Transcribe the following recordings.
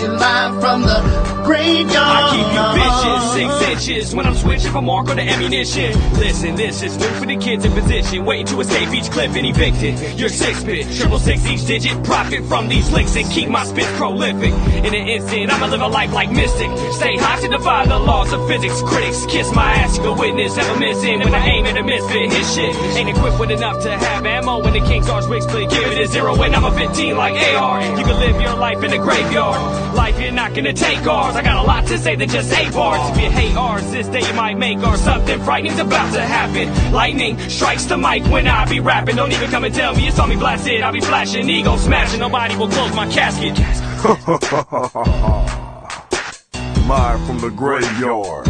you live from the graveyard. I keep you vicious, 6 inches when I'm switching from Marco to ammunition. Listen, this is new for the kids in position, waiting to escape each clip and evicted. You're 6-bit, 666 each digit, profit from these licks and keep my spit prolific. In an instant, I'ma live a life like Mystic. Stay high to defy the laws of physics. Critics kiss my ass, you can witness, never missing. When I aim at a misfit, his shit ain't equipped with enough to have ammo. When the King's Arch wig split, give it a 0 when I'm a 15 like AR. You can live your life in the graveyard. Life, you're not gonna take ours. I got a lot to say than just 8 bars. If you hate ours, this day you might make ours. Something frightening's about to happen. Lightning strikes the mic when I be rapping. Don't even come and tell me you saw me blasted. I'll be flashing, ego smashing. Nobody will close my casket. Live from the graveyard,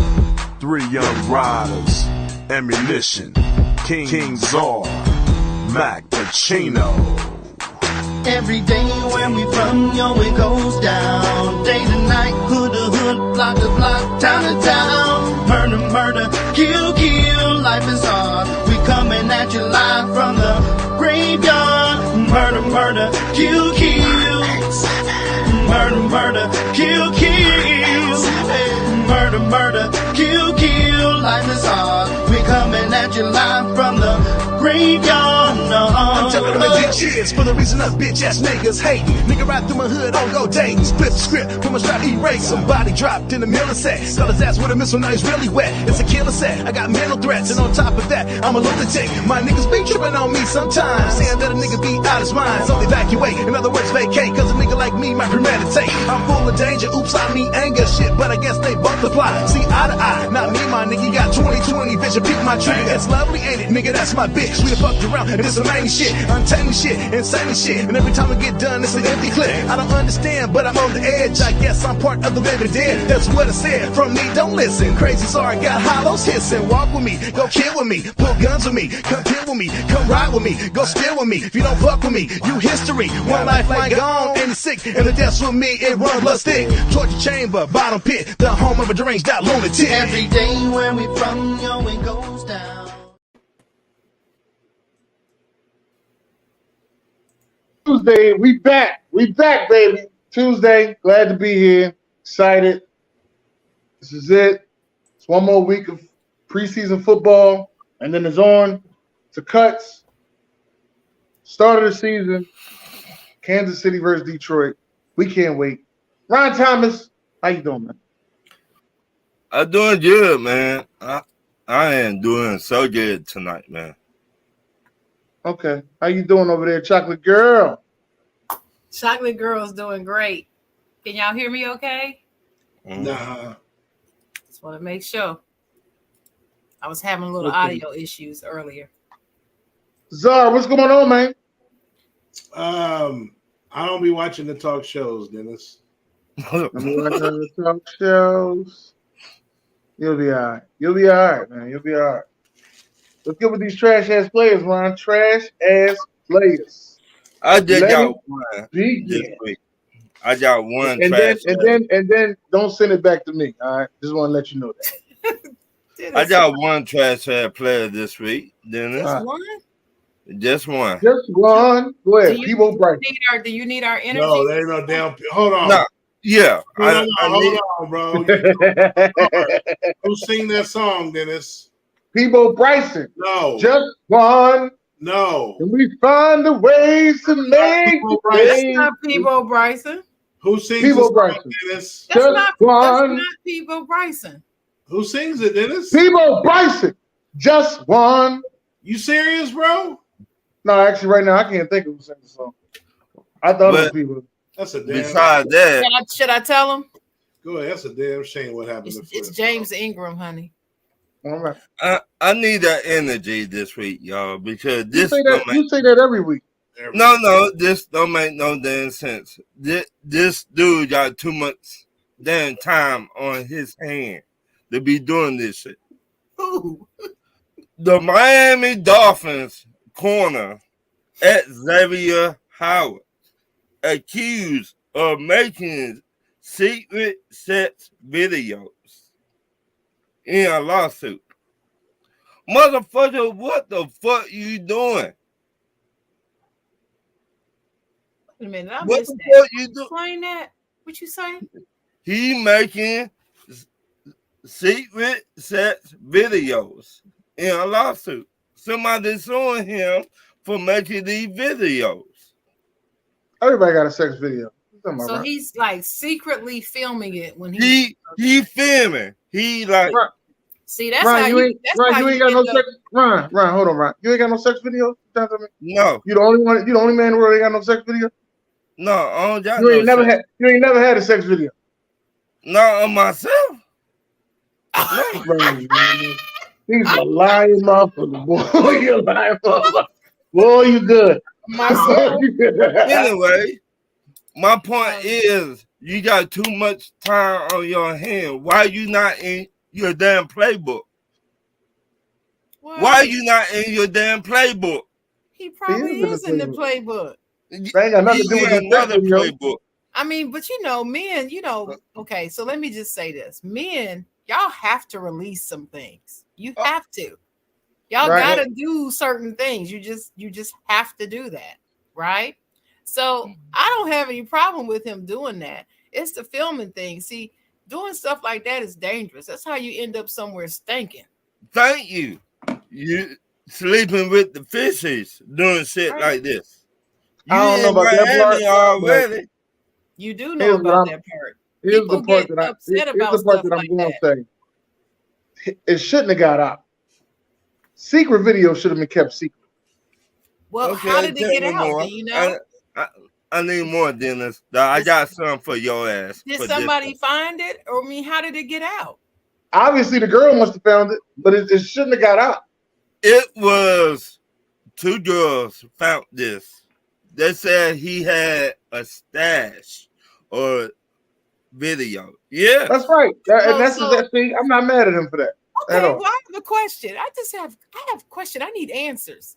3 young riders, ammunition, King Czar, Mac Pacino. Every day where we from, yo, it goes down. Day to night, hood to hood, block to block, town to town. Murder, murder, kill, kill, life is hard. We coming at you live from the graveyard. Murder, murder, kill, kill. Murder, murder, kill, kill. Murder, murder, kill, kill, life is hard. We coming at you live from the graveyard. I'm telling them legit cheers for the reason us bitch ass niggas hating. Nigga right through my hood on go dating. Split the script from a shot erase. Somebody dropped in the middle of sex. Got his ass with a missile, now he's really wet. It's a killer set. I got mental threats, and on top of that, I'm a lunatic. My niggas be tripping on me sometimes, saying that a nigga be out his mind. So evacuate, in other words, vacate. Cause a nigga like me might premeditate. I'm full of danger, oops, I mean anger shit, but I guess they both apply. See eye to eye, not me, my nigga. You got 20/20 vision, peek my trigger. It's lovely, ain't it, nigga? That's my bitch. We done fucked around, and this some main shit, untamed shit, insane shit. And every time I get done, it's an empty clip. I don't understand, but I'm on the edge. I guess I'm part of the living dead. That's what I said. From me, don't listen. Crazy, sorry, got hollows hissing. Walk with me, go kill with me, pull guns with me, come kill with me, come ride with me, go steal with me. If you don't fuck with me, you history. One lifeline gone, and it's sick. And the death's with me, it run blood stick. Torture chamber, bottom pit, the home of a deranged out lunatic. Every day where we from, yo, it goes down. Tuesday, we back, baby. Tuesday, glad to be here. Excited. This is it. It's one more week of preseason football, and then it's on to cuts. Start of the season. Kansas City versus Detroit. We can't wait. Ron Thomas, how you doing, man? I'm doing good, man. I am doing so good tonight, man. Okay. How you doing over there, Chocolate Girl? Chocolate Girl's doing great. Can y'all hear me okay? Nah. Just want to make sure. I was having a little audio issues earlier. Czar, what's going on, man? I don't be watching the talk shows, Dennis. I'm watching the talk shows. You'll be all right. You'll be all right, man. You'll be all right. Let's get with these trash ass players, Ron. Trash ass players. I just got one this week. I got one trash. And then don't send it back to me. All right. Just want to let you know that. I got one trash player this week. Dennis. Just one? Just one. Just one. Go ahead. People Bryson. Do you need our energy? No, there ain't no damn. Hold on. No. Yeah. Hold on, bro. Who sing that song, Dennis? People Bryson. No. Just one. No. And we find the ways to make That's not Peebo Bryson. Who sings Peebo Bryson? Dennis? That's not Peebo Bryson. Who sings it, Dennis? Peebo Bryson. Just one. You serious, bro? No, actually, right now I can't think of who sings the song. I thought it was people. That's a damn. Besides that, Should I tell him? Go ahead. That's a damn shame. What happened? It's James Ingram, honey. All right. I need that energy this week, y'all, because you say that every week. No, this don't make no damn sense. This dude got too much damn time on his hand to be doing this shit. Ooh. The Miami Dolphins corner at Xavier Howard accused of making secret sex videos in a lawsuit. Motherfucker, what the fuck you doing? Wait a minute, I What missed the that. fuck you doing? Explain that. What you say? He making secret sex videos in a lawsuit. Somebody's suing him for making these videos. Everybody got a sex video. So he's like secretly filming it when he filming. He like see that's Ryan, how you ain't got no sex. Ryan, hold on, Ryan. You ain't got no sex video? No. You the only one. You the only man in the world that ain't got no sex video. No, I don't got you ain't never had. You ain't never had a sex video. Not on myself. No. He's a lying motherfucker, boy. You're a lying motherfucker. Boy, you good. Myself. Anyway, my point is you got too much time on your hand. Why you not in your damn playbook? Why you not in your damn playbook? He probably is in the playbook. That ain't got nothing to do with another playbook. I mean, but men, okay, so let me just say this. Men, y'all have to release some things. You have to. Y'all gotta do certain things. You just have to do that, right? So I don't have any problem with him doing that. It's the filming thing. See, doing stuff like that is dangerous. That's how you end up somewhere stinking. Thank you. You sleeping with the fishes doing shit like this. You I don't know about that part already. You do know about that part. Here's the part that I'm going to say. It shouldn't have got out. Secret video should have been kept secret. Well, how did it get out? Do you know? I need more, Dennis. I got something for your ass. Did somebody find it? Or how did it get out? Obviously, the girl must have found it, but it shouldn't have got out. It was 2 girls found this. They said he had a stash or video. Yeah, that's right. That's that thing. I'm not mad at him for that. Okay, well, I have a question. I have a question. I need answers.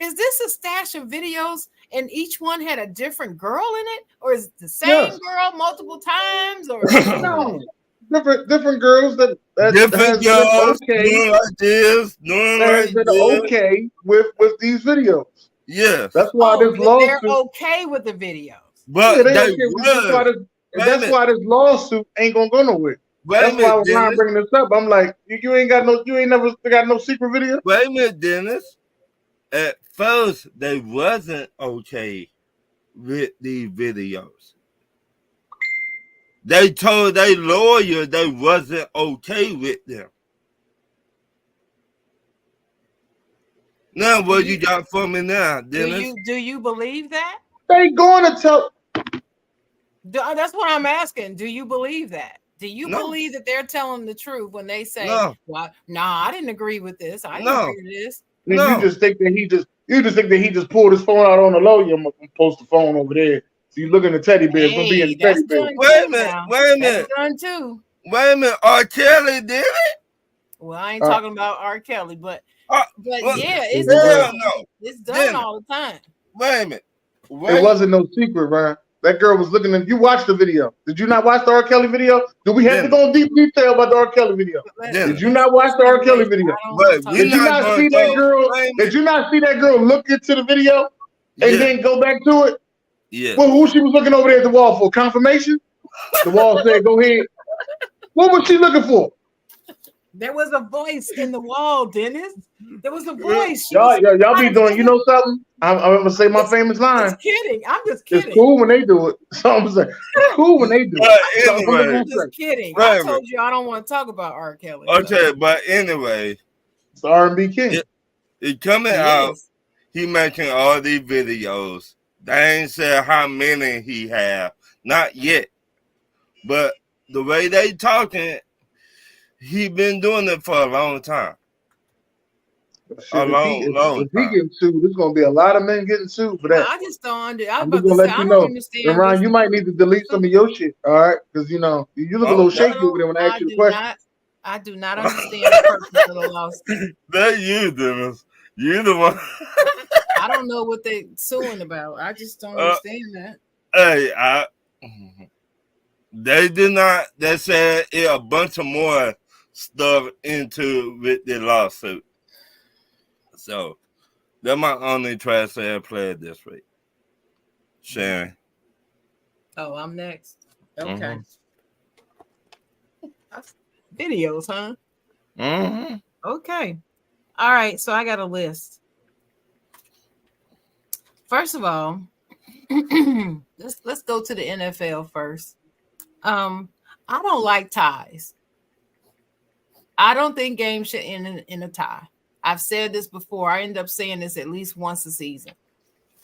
Is this a stash of videos and each one had a different girl in it, or is it the same girl multiple times, or no? Different girls that different girls doing like this, okay with these videos. Yes, that's why this lawsuit. They're okay with the videos, but that's why this lawsuit ain't gonna go nowhere. That's why when I'm bringing this up, I'm like, you ain't never got no secret video. Wait a minute, Dennis. At first, they wasn't okay with these videos. They told their lawyer they wasn't okay with them. Now, what you got for me now, Dennis? Do you believe that? They going to tell. That's what I'm asking. Do you believe that? Do you believe that they're telling the truth when they say, well, I didn't agree with this. I didn't agree with this. You just think that he just pulled his phone out on the low. You're gonna post the phone over there. So you looking at teddy bears for being teddy bears. Wait a minute. That's done too. Wait a minute. R. Kelly did it? Well, I ain't talking about R. Kelly, but it's done. It's done all the time. Wait a minute. It wasn't no secret, Ryan. That girl was looking at you. Watched the video. Did you not watch the R. Kelly video? Do we have to go in deep detail about the R. Kelly video? Did you not watch the R. Kelly video? Did you not see that girl? Did you not see that girl look into the video and then go back to it? Yeah. Well, who she was looking over there at the wall for? Confirmation? The wall said, "Go ahead." What was she looking for? There was a voice in the wall, Dennis. There was a voice. Y'all be doing. You know something? I'm gonna say my famous line. Just kidding. I'm just kidding. It's cool when they do it. So I'm saying, it's cool when they do it. I'm just kidding. I told you I don't want to talk about R. Kelly. Okay, but anyway, it's R&B king. It coming out. He making all these videos. They ain't said how many he have. Not yet. But the way they talking, he been doing it for a long time. If he getting sued, there's gonna be a lot of men getting sued for that. I just don't I'm just gonna let you know. And Ron, you might need to delete some of your shit, all right? Because you look a little shaky over there when I ask you the question. I do not understand the purpose of the lawsuit. That you, Dennis. You the one. I don't know what they suing about. I just don't understand that. Hey, they did not. They said a bunch of more stuff into with the lawsuit. So that's my only trash air player this week. Sharon. Oh, I'm next. Okay. Videos, huh? Mm-hmm. Okay. All right. So I got a list. First of all, let's go to the NFL first. I don't like ties. I don't think games should end in a tie. I've said this before. I end up saying this at least once a season.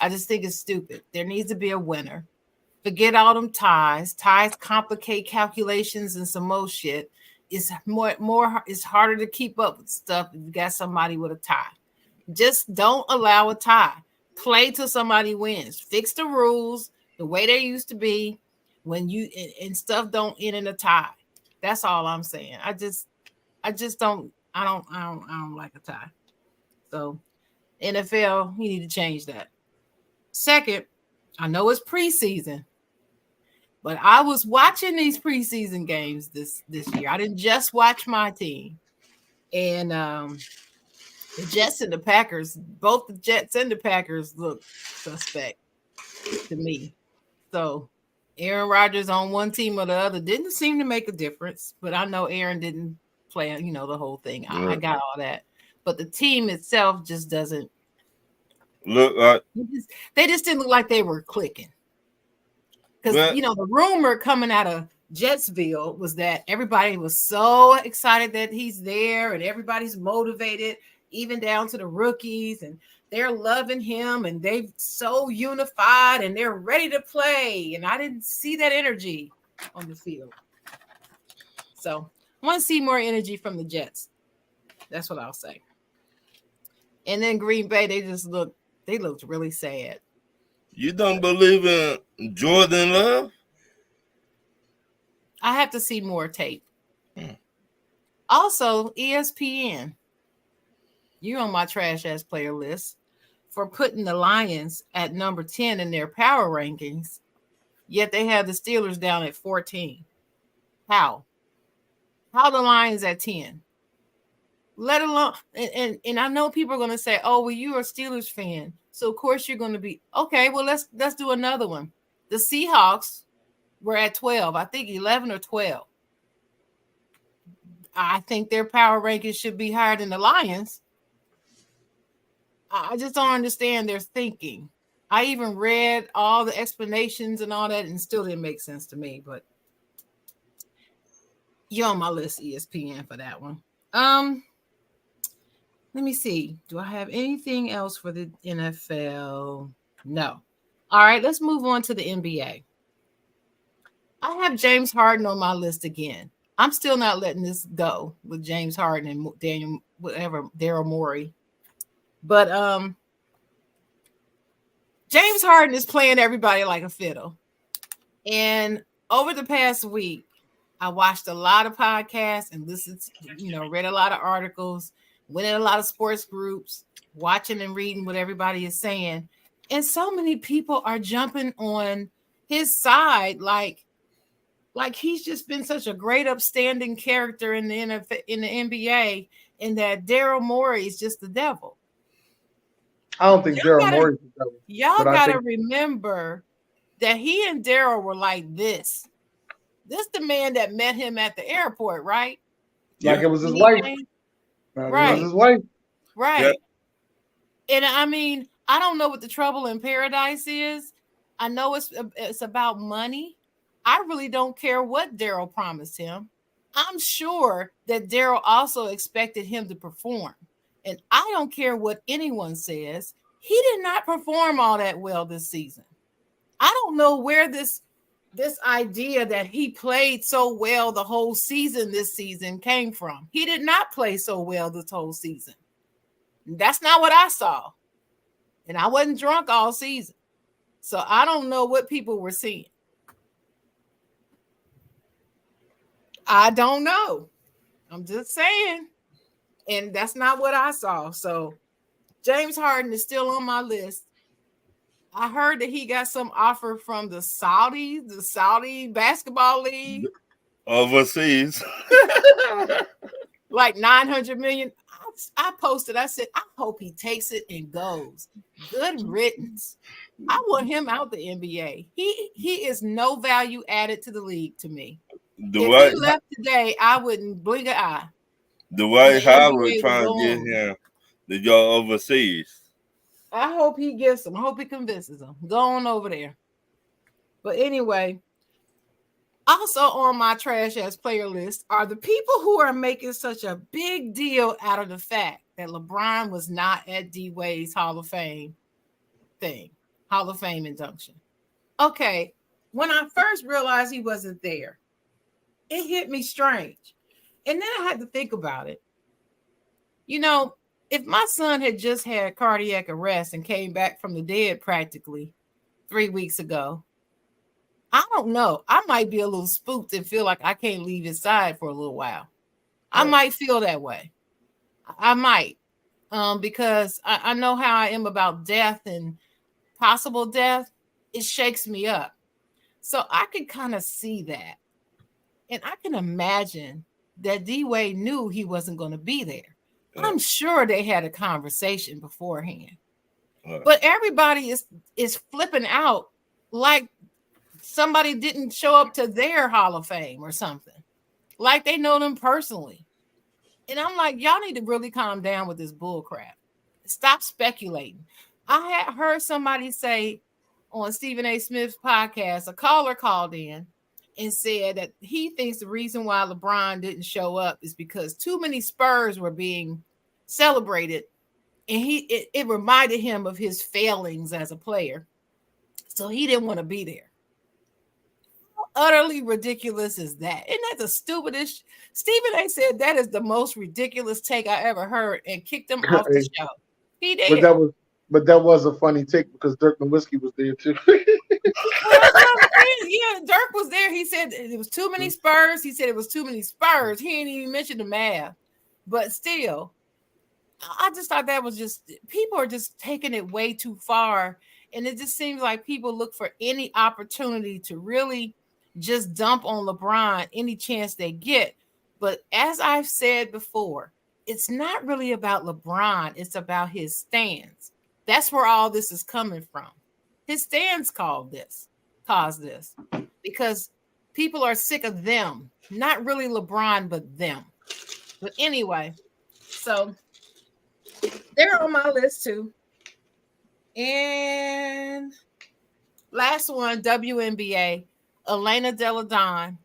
I just think it's stupid. There needs to be a winner. Forget all them ties. Ties complicate calculations and some more shit. It's more. It's harder to keep up with stuff if you got somebody with a tie. Just don't allow a tie. Play till somebody wins. Fix the rules the way they used to be when you and stuff don't end in a tie. That's all I'm saying. I just don't. I don't like a tie. So NFL, you need to change that. Second, I know it's preseason, but I was watching these preseason games this year. I didn't just watch my team, and the Jets and the Packers, both the Jets and the Packers look suspect to me. So Aaron Rodgers on one team or the other didn't seem to make a difference, but I know Aaron didn't play, the whole thing. I got all that. But the team itself just doesn't look like they just didn't look like they were clicking. Because the rumor coming out of Jetsville was that everybody was so excited that he's there and everybody's motivated, even down to the rookies, and they're loving him and they're so unified and they're ready to play. And I didn't see that energy on the field. So I want to see more energy from the Jets. That's what I'll say. And then Green Bay, they looked really sad. You don't believe in Jordan Love? I have to see more tape. Also, ESPN. You're on my trash ass player list for putting the Lions at number 10 in their power rankings, yet they have the Steelers down at 14. How the Lions at 10? Let alone, and I know people are going to say, oh, well, you're a Steelers fan, so of course you're going to be okay. Well, let's do another one. The Seahawks were at 12. I think 11 or 12. I think their power rankings should be higher than the Lions. I just don't understand their thinking. I even read all the explanations and all that, and still didn't make sense to me. But you're on my list, ESPN, for that one. Let me see. Do I have anything else for the NFL? No. All right, let's move on to the NBA. I have James Harden on my list again. I'm still not letting this go with James Harden and Daryl Morey. But James Harden is playing everybody like a fiddle. And over the past week, I watched a lot of podcasts and listened to, read a lot of articles, went in a lot of sports groups, watching and reading what everybody is saying. And so many people are jumping on his side like he's just been such a great upstanding character in the NFL, in the NBA, and that Daryl Morey is just the devil. I don't think Daryl Morey is the devil. Y'all gotta remember that he and Daryl were like this. This the man that met him at the airport, right? Like it was his wife. Right. It was his wife. Right. Yep. And I mean, I don't know what the trouble in paradise is. I know it's about money. I really don't care what Daryl promised him. I'm sure that Daryl also expected him to perform. And I don't care what anyone says. He did not perform all that well this season. I don't know where this idea that he played so well the whole season this season came from. He did not play so well this whole season. That's not what I saw. And I wasn't drunk all season. So I don't know what people were seeing. I don't know. I'm just saying. And that's not what I saw. So James Harden is still on my list. I heard that he got some offer from the Saudi basketball league. Overseas. Like 900 million. I posted, I said, I hope he takes it and goes. Good riddance. I want him out the NBA. He is no value added to the league to me. If he left today, I wouldn't blink an eye. Dwight Howard trying to get him to go overseas. I hope he gets him. I hope he convinces him. Go on over there. But anyway, also on my trash ass player list are the people who are making such a big deal out of the fact that LeBron was not at D-Wade's Hall of Fame induction. Okay, when I first realized he wasn't there, it hit me strange. And then I had to think about it. You know, if my son had just had cardiac arrest and came back from the dead practically 3 weeks ago, I don't know. I might be a little spooked and feel like I can't leave his side for a little while. I might feel that way. I might. Because I know how I am about death and possible death. It shakes me up. So I can kind of see that. And I can imagine that D-Wade knew he wasn't going to be there. I'm sure they had a conversation beforehand. But everybody is flipping out like somebody didn't show up to their Hall of Fame or something. Like they know them personally. And I'm like, y'all need to really calm down with this bull crap. Stop speculating. I had heard somebody say on Stephen A. Smith's podcast, a caller called in and said that he thinks the reason why LeBron didn't show up is because too many Spurs were being celebrated, and it reminded him of his failings as a player. So he didn't want to be there. How utterly ridiculous is that? Isn't that the stupidest? Stephen A. said that is the most ridiculous take I ever heard and kicked him off the show. He did. But that was a funny take because Dirk Nowitzki was there too. Yeah, Dirk was there. He said it was too many Spurs. He said it was too many Spurs. He didn't even mention the math. But still, I just thought that was just, people are just taking it way too far. And it just seems like people look for any opportunity to really just dump on LeBron any chance they get. But as I've said before, it's not really about LeBron. It's about his stands. That's where all this is coming from. His stands caused this because people are sick of them. Not really LeBron, but them. But anyway, so they're on my list too. And last one, WNBA, Elena Delle Donne.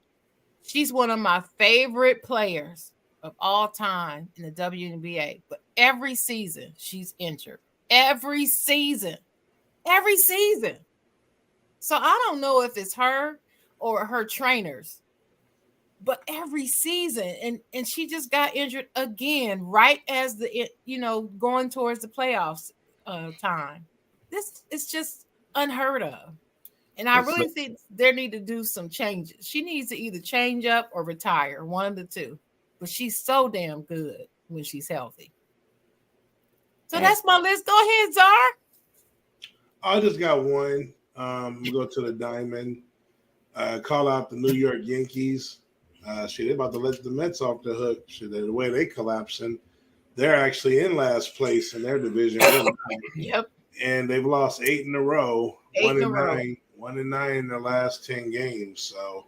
She's one of my favorite players of all time in the WNBA. But every season she's injured. Every season. So I don't know if it's her or her trainers, but every season, and she just got injured again right as going towards the playoffs time. This is just unheard of, and I really think there need to do some changes. She needs to either change up or retire, one of the two. But she's so damn good when she's healthy. So that's my list. Go ahead, Czar. I just got one. We go to the Diamond. Call out the New York Yankees. They're about to let the Mets off the hook. The way they collapsing, they're actually in last place in their division. Yep. And they've lost 8 in a row. 1-9 in their last 10 games. So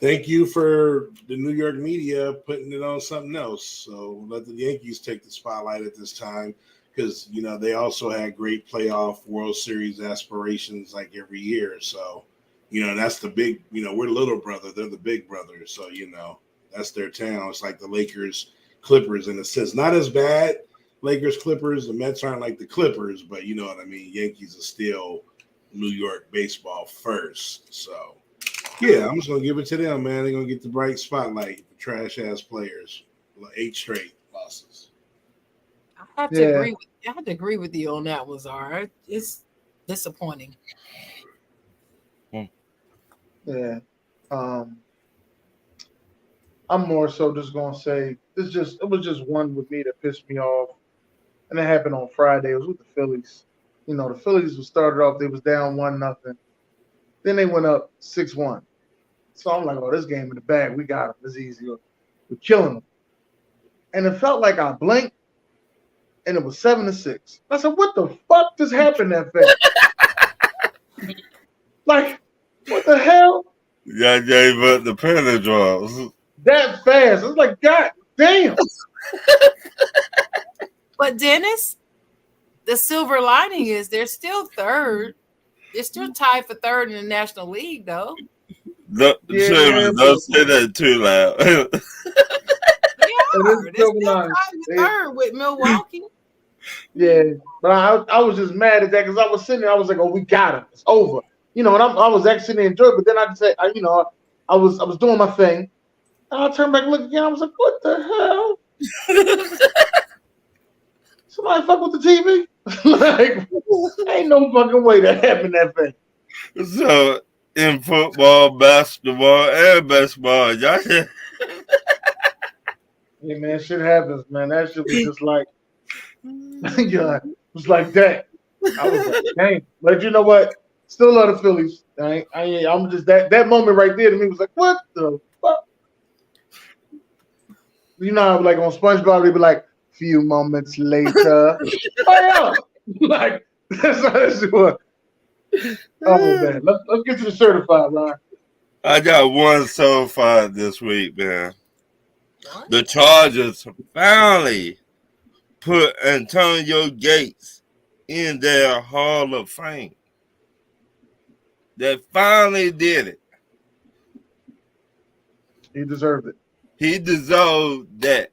thank you for the New York media putting it on something else. So let the Yankees take the spotlight at this time. Because, they also had great playoff World Series aspirations like every year. So, that's the big, we're little brother. They're the big brother. So, that's their town. It's like the Lakers, Clippers in a sense. Not as bad, Lakers, Clippers. The Mets aren't like the Clippers, but you know what I mean? Yankees are still New York baseball first. So, yeah, I'm just going to give it to them, man. They're going to get the bright spotlight for trash-ass players. 8 straight losses. I have to agree with you on that one, Zara. It's disappointing. Yeah. I'm more so just gonna say it was just one with me that pissed me off. And it happened on Friday. It was with the Phillies. The Phillies started off, they was down 1-0. Then they went up 6-1. So I'm like, oh, this game in the bag. We got them. It's easy. We're killing them. And it felt like I blinked. And it was 7-6. I said, what the fuck just happened that fast? Like, what the hell? Y'all gave up the penalty draws. That fast. It's like, God damn. But Dennis, the silver lining is they're still third. They're still tied for third in the National League, though. Don't say that too loud. They are. They're still tied for third with Milwaukee. Yeah, but I was just mad at that because I was sitting there. I was like, "Oh, we got him. It's over." You know, and I was actually enjoying. But then I just said, I was doing my thing. And I turned back and looked again. I was like, "What the hell? Somebody fuck with the TV? Like, ain't no fucking way that happened that thing." So in football, basketball, and baseball, y'all. Hey man, shit happens, man. That shit was just like, yeah, it was like that. I was like, dang. But you know what? Still love the Phillies. I'm just that moment right there to me was like, what the fuck? You know how like on SpongeBob they be like, few moments later. Oh yeah. Like that's how that shit was. Oh man. Let's get to the certified, Ryan. I got one so far this week, man. The Chargers finally put Antonio Gates in their Hall of Fame. They finally did it. He deserved it. He deserved that.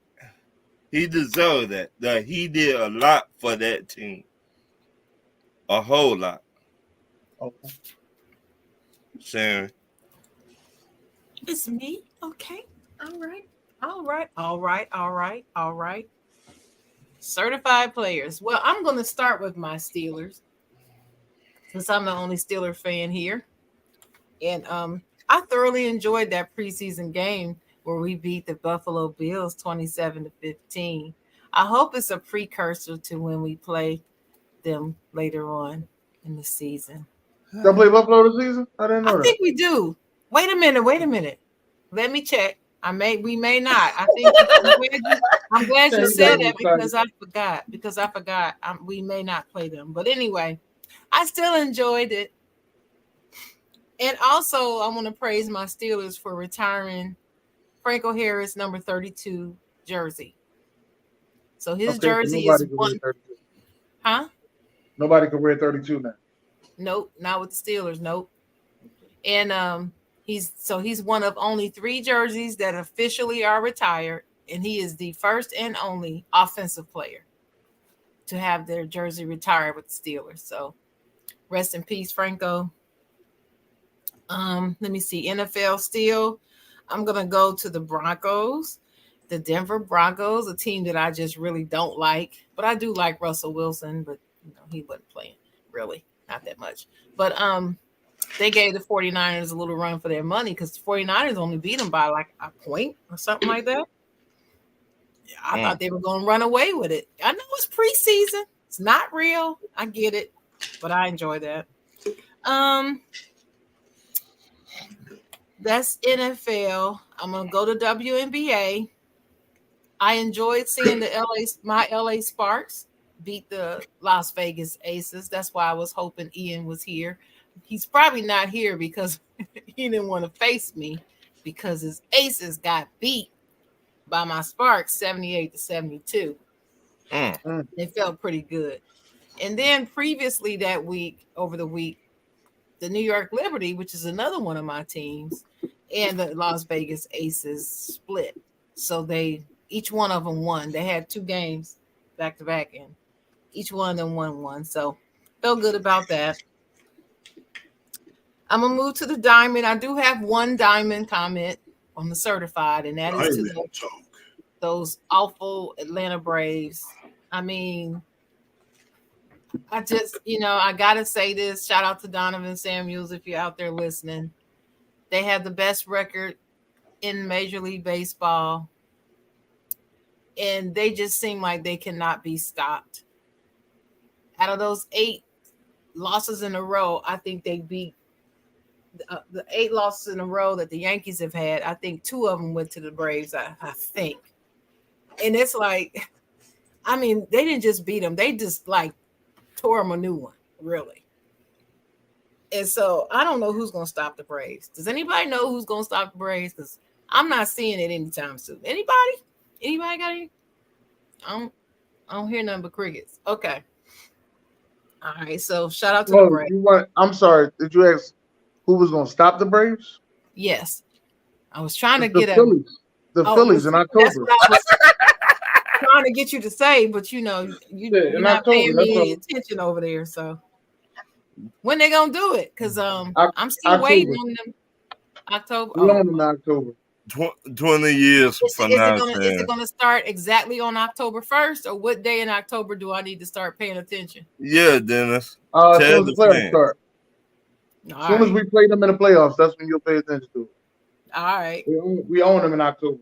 He deserved that. That he did a lot for that team. A whole lot. Okay. Sharon. It's me? Okay. All right. Certified players. Well, I'm going to start with my Steelers since I'm the only Steeler fan here. And I thoroughly enjoyed that preseason game where we beat the Buffalo Bills 27-15. I hope it's a precursor to when we play them later on in the season. Y'all play Buffalo this season? I didn't know that. I think we do. Wait a minute. Let me check. We may not. I think I'm glad you said that because I forgot. We may not play them. But anyway, I still enjoyed it. And also, I want to praise my Steelers for retiring Franco Harris number 32 jersey. So his jersey is one. Huh? Nobody can wear 32 now. Nope, not with the Steelers. Nope. And he's one of only 3 jerseys that officially are retired, and he is the first and only offensive player to have their jersey retired with the Steelers. So rest in peace, Franco. Let me see. NFL still. I'm gonna go to the Broncos, the Denver Broncos, a team that I just really don't like, but I do like Russell Wilson, but he wasn't playing really, not that much. But they gave the 49ers a little run for their money because the 49ers only beat them by like a point or something like that. I thought they were going to run away with it. I know it's preseason. It's not real. I get it, but I enjoy that. That's NFL. I'm going to go to WNBA. I enjoyed seeing my LA Sparks beat the Las Vegas Aces. That's why I was hoping Ian was here. He's probably not here because he didn't want to face me because his Aces got beat by my Sparks 78-72. It felt pretty good. And then previously that week, over the week, the New York Liberty, which is another one of my teams, and the Las Vegas Aces split. So each one of them won. They had 2 games back to back, and each one of them won one. So felt good about that. I'm going to move to the diamond. I do have one diamond comment on the certified, and that is to those awful Atlanta Braves. I mean, I just, I got to say this. Shout out to Donovan Samuels if you're out there listening. They have the best record in Major League Baseball, and they just seem like they cannot be stopped. Out of those 8 losses in a row, I think they beat the 8 losses in a row that the Yankees have had. I think 2 of them went to the Braves, I think. And it's like, I mean, they didn't just beat them. They just like tore them a new one, really. And so I don't know who's going to stop the Braves. Does anybody know who's going to stop the Braves? Because I'm not seeing it anytime soon. Anybody? Anybody got any? I don't hear nothing but crickets. Okay. All right. So shout out to the Braves. I'm sorry. Did you ask who was going to stop the Braves? Yes. I was trying to the get Phillies. The Phillies in October. That's what I was trying to get you to say, but you're not paying me any attention over there. So when they gonna do it? Because I'm still waiting on them. October. We on them in October. 20 years from now. Is it gonna start exactly on October 1st, or what day in October do I need to start paying attention? Yeah, Dennis. As soon as the playoffs start. As soon as we play them in the playoffs, that's when you'll pay attention to it. All right. We own them in October.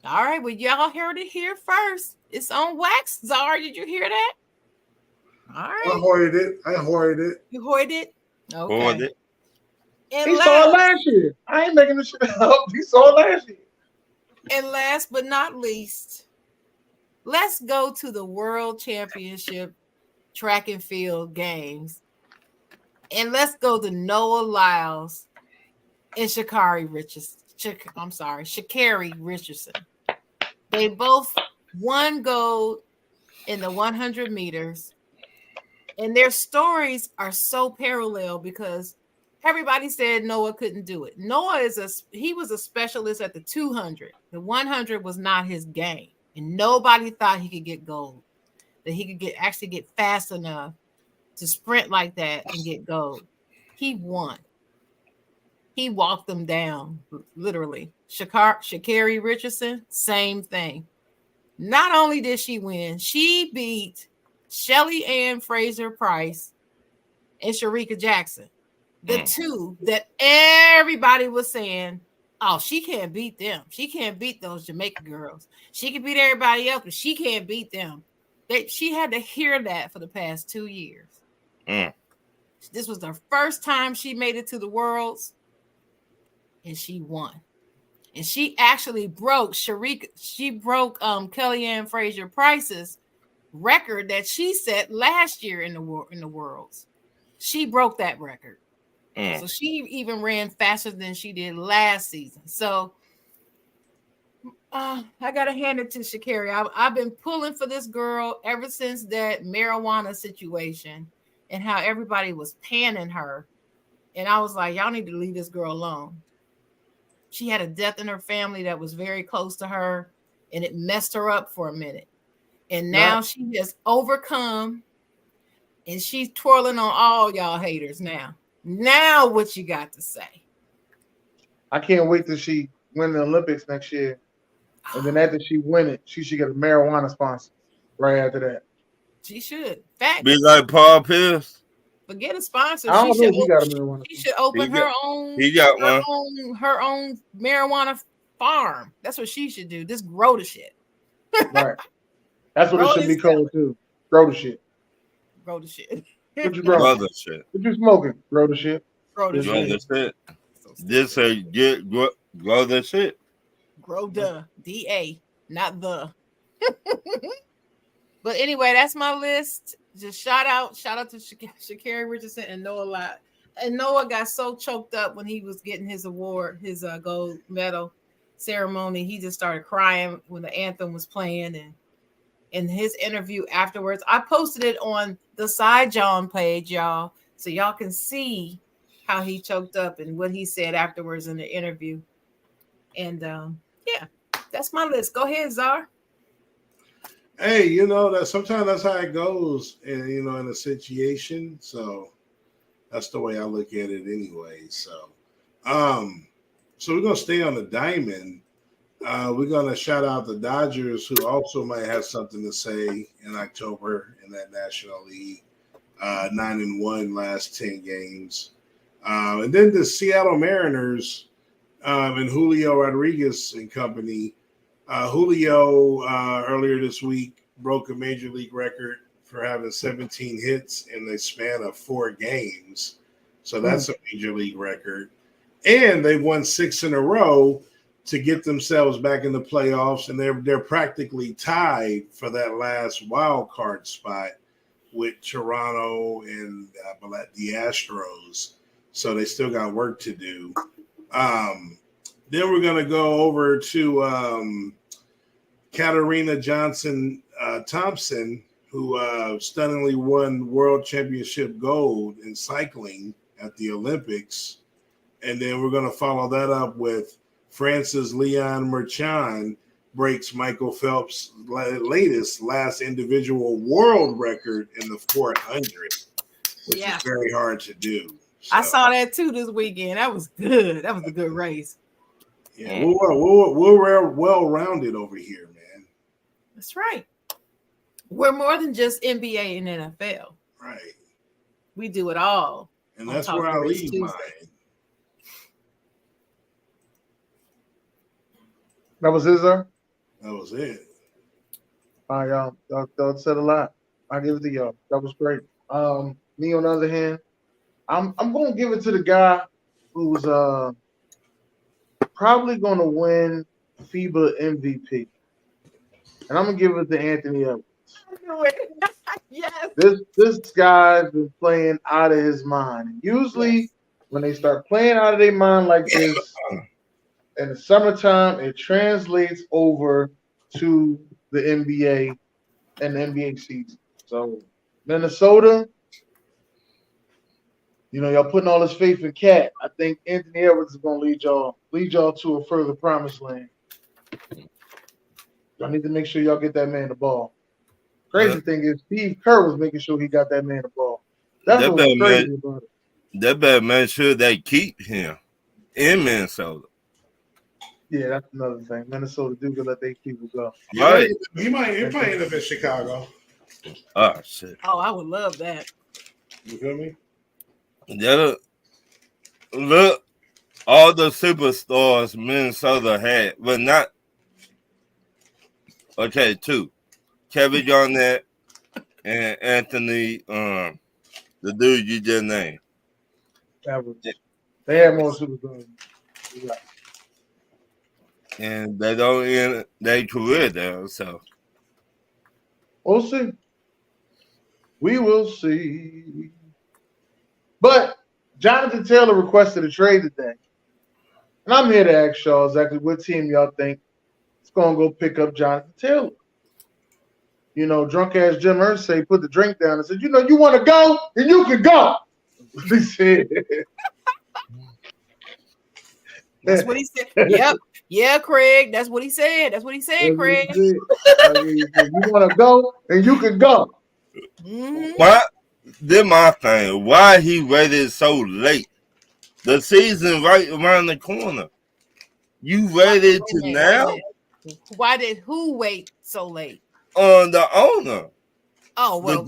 All right. Well, y'all heard it here first. It's on wax. Czar, did you hear that? All right. I hoarded it. You hoarded it? Okay. Hoarded it. He saw it last year. I ain't making this shit up. He saw it last year. And last but not least, let's go to the World Championship track and field games. And let's go to Noah Lyles and Sha'Carri Richardson. They both won gold in the 100 meters. And their stories are so parallel because everybody said Noah couldn't do it. Noah he was a specialist at the 200. The 100 was not his game. And nobody thought he could get gold. That he could actually get fast enough to sprint like that and get gold. He won. He walked them down, literally. Sha'Carri Richardson, same thing. Not only did she win, she beat Shelly Ann Fraser-Price and Shericka Jackson. The two that everybody was saying, oh, she can't beat them. She can't beat those Jamaican girls. She can beat everybody else, but she can't beat them. She had to hear that for the past 2 years. This was the first time she made it to the Worlds, and she won. And she actually broke Kellyanne Fraser-Price's record that she set last year in the Worlds. She broke that record. So she even ran faster than she did last season. So I gotta hand it to Sha'Carri. I've been pulling for this girl ever since that marijuana situation and how everybody was panning her. And I was like, y'all need to leave this girl alone. She had a death in her family that was very close to her, and it messed her up for a minute. And now she has overcome, and she's twirling on all y'all haters now. Now what you got to say? I can't wait till she win the Olympics next year. And then after she win it, she should get a marijuana sponsor right after that. She should. Fact. Be like Paul Pierce. Forget a sponsor. I don't know if he got a marijuana. She should open her own marijuana farm. That's what she should do. Just grow the shit. Right. That's what it should be called too. Grow the shit. Grow the shit. What you grow? The shit. What you smoking? Grow the shit. Grow the shit. This say grow the shit. Grow the DA, not the. But anyway, that's my list. Just shout out to Sha'Carri Richardson and Noah Lyles. And Noah got so choked up when he was getting his award, his gold medal ceremony. He just started crying when the anthem was playing, and in his interview afterwards, I posted it on the Side John page, y'all, so y'all can see how he choked up and what he said afterwards in the interview. And yeah, that's my list. Go ahead, Czar. Hey, that sometimes that's how it goes, and in a situation. So that's the way I look at it, anyway. So, so we're gonna stay on the diamond. We're gonna shout out the Dodgers, who also might have something to say in October in that National League. 9-1 last 10 games, and then the Seattle Mariners and Julio Rodriguez and company. Julio earlier this week broke a major league record for having 17 hits in the span of 4 games. So that's a major league record. And they've won 6 in a row to get themselves back in the playoffs. And they're practically tied for that last wild card spot with Toronto and the Astros, so they still got work to do. Then we're gonna go over to Katarina Johnson Thompson, who stunningly won world championship gold in cycling at the Olympics. And then we're going to follow that up with Francis Leon Merchan breaks Michael Phelps' last individual world record in the 400, which is very hard to do. So, I saw that too this weekend. That was good. That was a good race. Yeah, we're well-rounded over here, man. That's right. We're more than just NBA and NFL. Right. We do it all. And that's where I leave mine. That was his, sir? That was it. All right, y'all said a lot. I'll give it to y'all. That was great. Me, on the other hand, I'm going to give it to the guy who's probably going to win FIBA MVP. And I'm going to give it to Anthony Edwards. Yes. This guy's been playing out of his mind. Usually, when they start playing out of their mind like this, in the summertime, it translates over to the NBA and the NBA season. So, Minnesota, y'all putting all this faith in Cat. I think Anthony Edwards is going to lead y'all to a further promised land. Y'all need to make sure y'all get that man the ball. Crazy thing is, Steve Kerr was making sure he got that man the ball. That's what was crazy about it. They better make sure they keep him in Minnesota. Yeah, that's another thing. Minnesota do let their people go. Right. He might end up in Chicago. Oh, shit. Oh, I would love that. You feel me? Look, all the superstars Minnesota had, but not. Okay, two. Kevin Garnett and Anthony, the dude you just named. They had more superstars. And they don't end their career there, so. We'll see. We will see. But Jonathan Taylor requested a trade today. And I'm here to ask y'all exactly what team y'all think is going to go pick up Jonathan Taylor. Drunk ass Jim Irsay put the drink down and said, you want to go? And you can go. He said. That's what he said. Yep. Yeah, Craig. That's what he said. Craig. You want to go? And you can go. Mm-hmm. My thing. Why he waited so late? The season right around the corner. You waited to now? Why did who wait so late? The owner. Oh, well,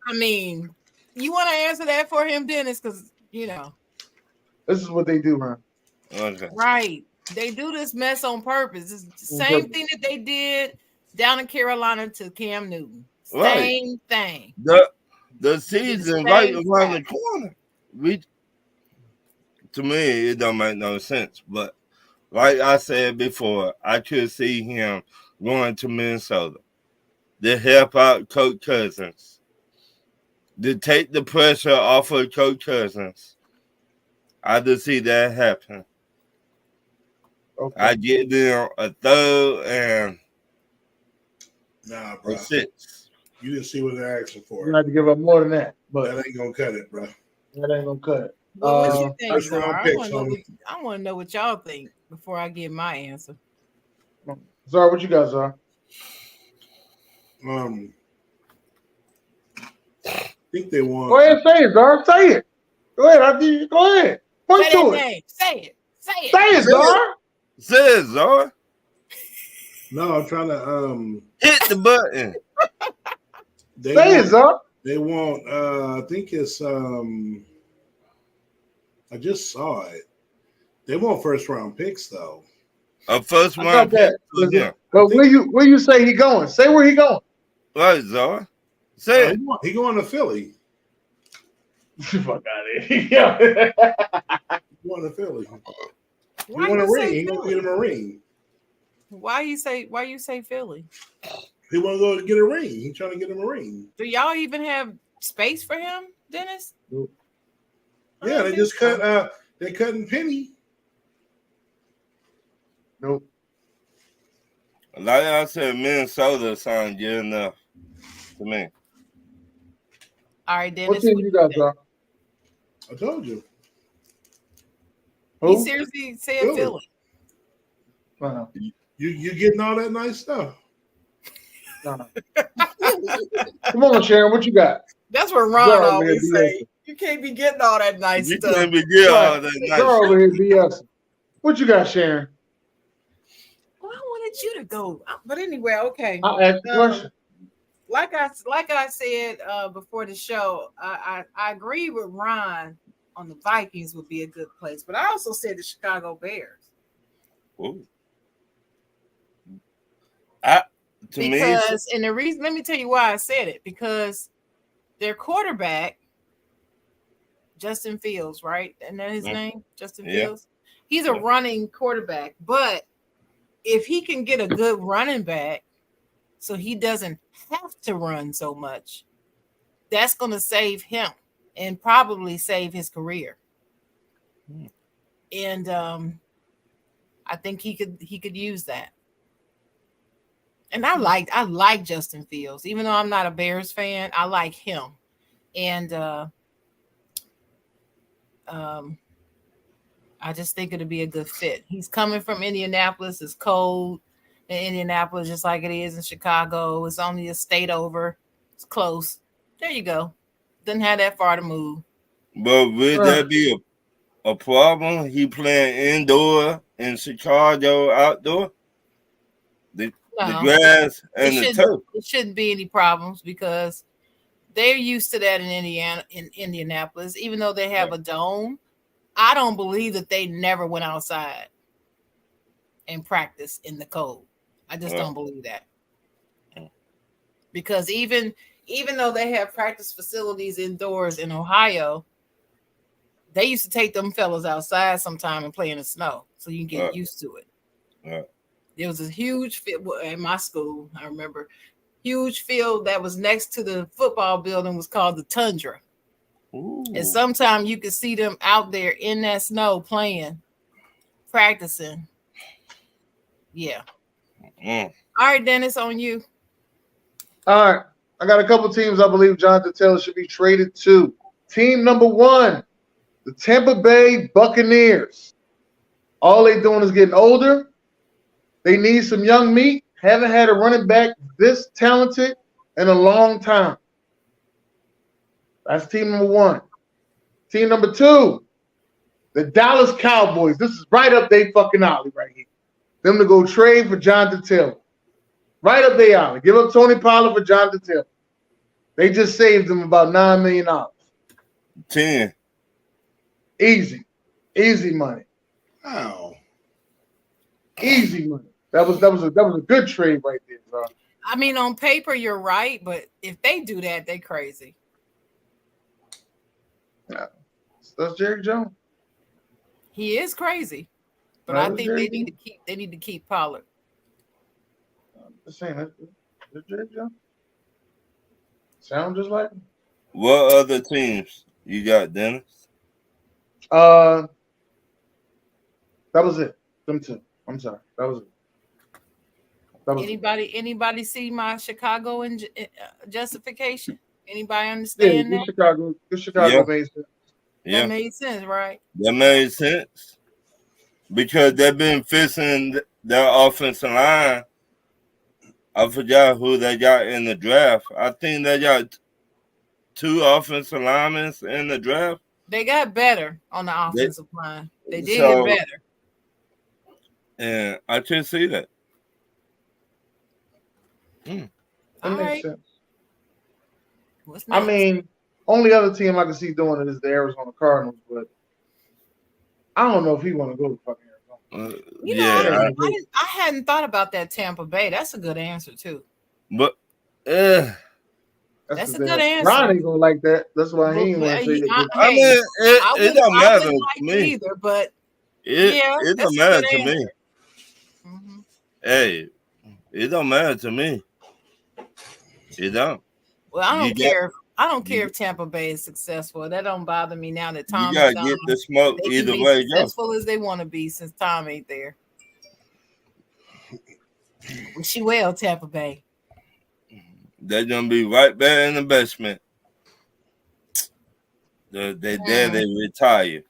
I mean, you want to answer that for him, Dennis? Because, This is what they do, man. Okay. Right. They do this mess on purpose. It's the same thing that they did down in Carolina to Cam Newton. Same thing. The season right around the corner. To me, it don't make no sense. But like I said before, I could see him going to Minnesota to help out Coach Cousins, to take the pressure off of Coach Cousins. I just see that happen. Okay. I get them a third and bro. A 6. You didn't see what they're asking for. You have to give up more than that, but that ain't gonna cut it, bro. That ain't gonna cut it. Well, what you think, Zara? I want to know what y'all think before I give my answer. Zara, what you got, Zara? I think they want. Go ahead, say it, Zara. Say it. Go ahead. Go ahead. Point say to it. Name. Say it. Say it, Zara. Say it, Zara. No, I'm trying to hit the button. Say it, Zara. They want. I think it's. I just saw it. They want first round picks though. A first round pick. Yeah. But where you say he going? Say where he going. Right, Zara. Say it. He going to Philly. Fuck out of here. He going to Philly. Why he want a ring. He going to get him a ring. Why you say Philly? He want to go get a ring. He's trying to get him a ring. Do y'all even have space for him, Dennis? Yeah, they just cut. They cutting Penny. Nope. Like I said, Minnesota sound good enough to me. All right, Dennis. What team you got, bro? I told you. Who? He seriously said Philly. Uh-huh. You getting all that nice stuff. Come on, Sharon. What you got? That's what Ron always say. You can't be getting all that nice You stuff. can't be getting all that nice Girl stuff. over here BS. What you got, Sharon? Well, I wanted you to go, but anyway, okay. I'll ask the question. Like I said before the show, I agree with Ron on the Vikings would be a good place, but I also said the Chicago Bears. Ooh. And the reason, let me tell you why I said it, because their quarterback, Justin Fields, right? And that his name, Justin Fields. He's a running quarterback, but if he can get a good running back, so he doesn't have to run so much, that's going to save him and probably save his career. And I think he could use that. And I like Justin Fields, even though I'm not a Bears fan. I like him, and I just think it'll be a good fit. He's coming from Indianapolis. It's cold in Indianapolis, just like it is in Chicago. It's only a state over. It's close. There you go. Doesn't have that far to move. But would that be a problem? He playing indoor in Chicago outdoor? The grass and the turf. It shouldn't be any problems because they're used to that in Indianapolis. Even though they have a dome, I don't believe that they never went outside and practiced in the cold. I just don't believe that. Because even though they have practice facilities indoors in Ohio, they used to take them fellas outside sometime and play in the snow so you can get used to it. There was a huge field at my school, I remember, huge field that was next to the football building was called the Tundra. Ooh. And sometimes you could see them out there in that snow playing, practicing. Yeah. All right, Dennis, on you. All right. I got a couple teams I believe Jonathan Taylor should be traded to. Team number 1, the Tampa Bay Buccaneers. All they doing is getting older. They need some young meat. Haven't had a running back this talented in a long time. That's team number 1. Team number 2, the Dallas Cowboys. This is right up their fucking alley right here. Them to go trade for Jonathan Taylor. Right up their alley. Give up Tony Pollard for Jonathan Taylor. They just saved them about $9 million. 10. Easy. Easy money. Wow. Easy money. That was a good trade right there, bro. I mean, on paper, you're right, but if they do that, they crazy. Yeah. That's Jerry Jones. He is crazy. But I think they need to keep Pollard. The same. That's Jerry Jones. Sound just like him. What other teams you got, Dennis? That was it. Them 2. I'm sorry. That was it. Anybody see my Chicago justification? Anybody understand that? Chicago made sense. Yeah. That made sense, right? That made sense. Because they've been fixing their offensive line. I forgot who they got in the draft. I think they got 2 offensive linemen in the draft. They got better on the offensive line. They did get better. And I can see that. That makes sense. What's next? I mean, only other team I can see doing it is the Arizona Cardinals, but I don't know if he want to go to fucking Arizona. I hadn't thought about that Tampa Bay. That's a good answer too. But that's a good answer. Ron ain't gonna like that. That's why he ain't want to say that. I mean, it don't matter to me either, but it don't matter to me. Mm-hmm. Hey, it don't matter to me. It don't. Well, I don't care I don't care if Tampa Bay is successful. That don't bother me now that Tom You is gotta gone. get the smoke They either can be way. successful as they want to be since Tom ain't there. Wish you well, Tampa Bay. They're gonna be right back in the basement. They retire.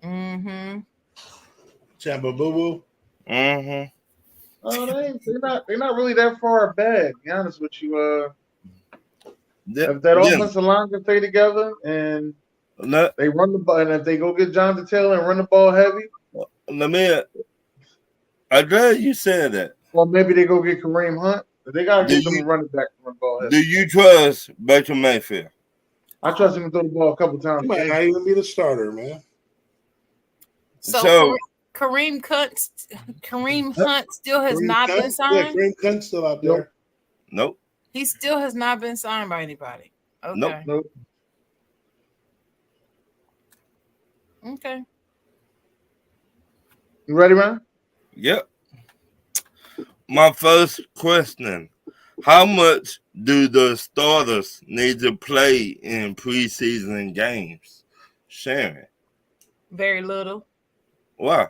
Mm-hmm. Tampa Boo Boo. Mm-hmm. Oh, they're not really that far bad. To be honest with you, if that offensive line can stay together and they run the ball, and if they go get Jonathan Taylor and run the ball heavy, I'm glad you said that. Well, maybe they go get Kareem Hunt. But they gotta get them a running back to run the ball heavy. Do you trust Baker Mayfield? I trust him to throw the ball a couple times. He might not even be the starter, man. So Kareem Hunt still has not been signed. Yeah, Kareem Hunt's still out there. Nope. He still has not been signed by anybody. Okay. Nope. Okay. You ready, man? Yep. My first question: how much do the starters need to play in preseason games? Sharon. Very little. Why?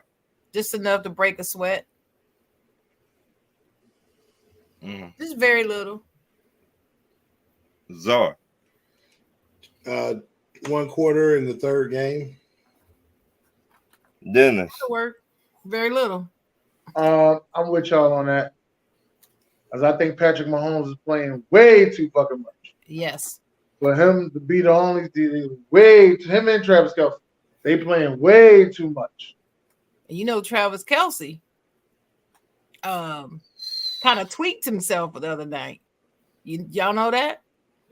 Just enough to break a sweat. Just very little. Czar. 1 quarter in the third game. Dennis. Work. Very little. I'm with y'all on that. As I think Patrick Mahomes is playing way too fucking much. Yes. For him to be the only him and Travis Kelce, they playing way too much. You know, Travis Kelce kind of tweaked himself the other night. Y'all know that?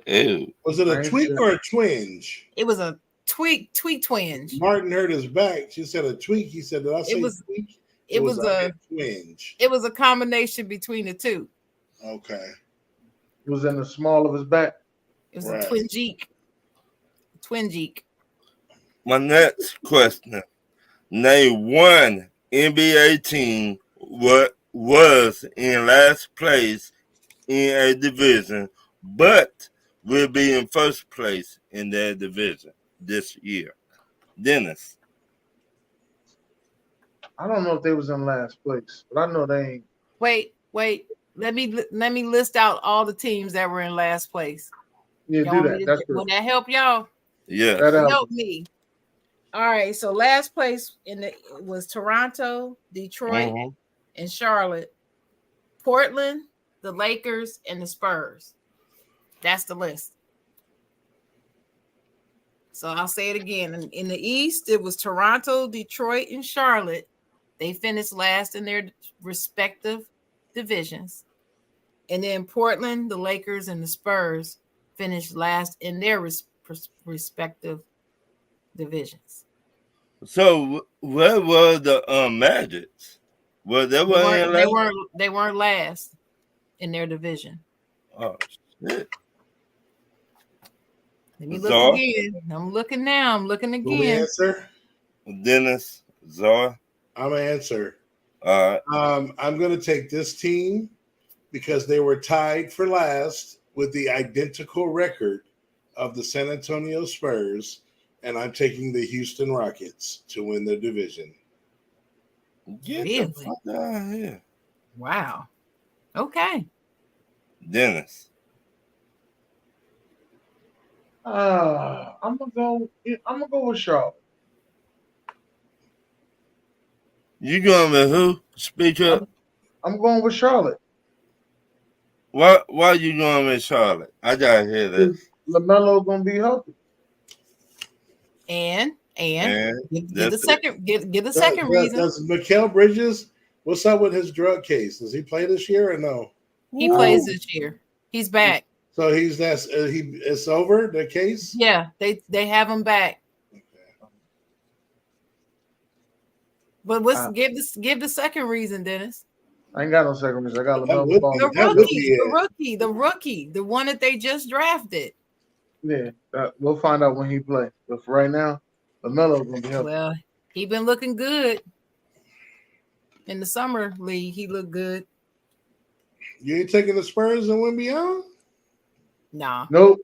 Ew. Was it a tweak or a twinge? It was a tweak twinge. Martin hurt his back. She said a tweak. He said, "Did I say tweak?" It was a twinge. It was a combination between the two. Okay. It was in the small of his back. It was a twingeek. Twingeek. My next question: name one NBA team what was in last place in a division, but will be in first place in their division this year. Dennis. I don't know if they was in last place, but I know they ain't. Wait. Let me list out all the teams that were in last place. Yeah, y'all do that. That's good. Will that help y'all? Yeah. That'll help me. All right. So last place was Toronto, Detroit, and Charlotte, Portland, the Lakers, and the Spurs. That's the list. So I'll say it again. In the East, it was Toronto, Detroit, and Charlotte. They finished last in their respective divisions. And then Portland, the Lakers, and the Spurs finished last in their respective divisions. So where were the Magics? Well, they weren't last in their division. Oh shit. Let me look again. I'm looking now. I'm looking again. Answer? Dennis, Czar. I'm gonna answer. All right. I'm gonna take this team because they were tied for last with the identical record of the San Antonio Spurs, and I'm taking the Houston Rockets to win the division. Get the fuck out of here. Wow. Okay. Dennis. I'm gonna go with Charlotte. You going with who? Speak up. I'm going with Charlotte. Why are you going with Charlotte? I gotta hear this. LaMelo gonna be healthy. And give the second reason. Does Mikal Bridges? What's up with his drug case? Does he play this year or no? He plays this year. He's back. So it's over the case. Yeah, they have him back. Okay. But give the second reason, Dennis. I ain't got no second reason. I got LaMelo. The rookie, the one that they just drafted. Yeah, we'll find out when he plays. But for right now, LaMelo gonna be healthy. Well, he been looking good in the summer league. He looked good. You ain't taking the Spurs and win beyond? Nah. Nope.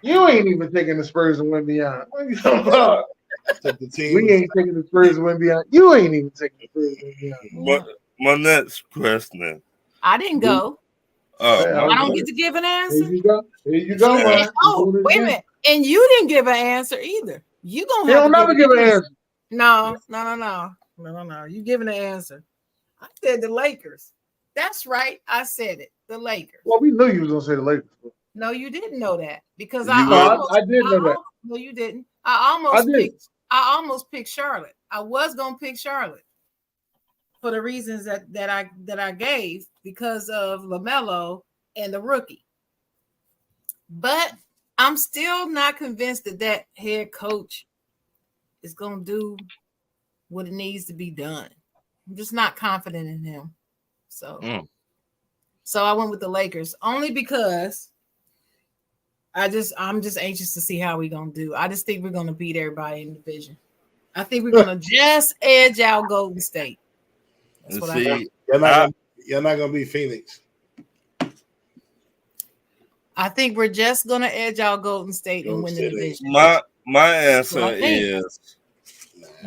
You ain't even taking the Spurs to win beyond. What are you talking about? Took the team. We ain't taking the Spurs to win beyond. You ain't even taking the Spurs to win beyond. But my next question. I didn't go. I I don't get to give an answer. Here you go. Here you go, man. Oh, wait a minute. And you didn't give an answer either. You gonna He have don't to never give an answer. No. You giving an answer. I said the Lakers. That's right. I said it. The Lakers. Well, we knew you was gonna say the Lakers. No, you didn't know that because I did know that. No, you didn't. I almost picked Charlotte. I was gonna pick Charlotte for the reasons that I gave because of LaMelo and the rookie. But I'm still not convinced that head coach is gonna do what it needs to be done. I'm just not confident in him. So I went with the Lakers only because I'm just anxious to see how we're gonna do. I just think we're gonna beat everybody in the division. I think we're gonna just edge out Golden State. That's what I think. You're not gonna beat Phoenix. I think we're just gonna edge out Golden State and win the division. My answer is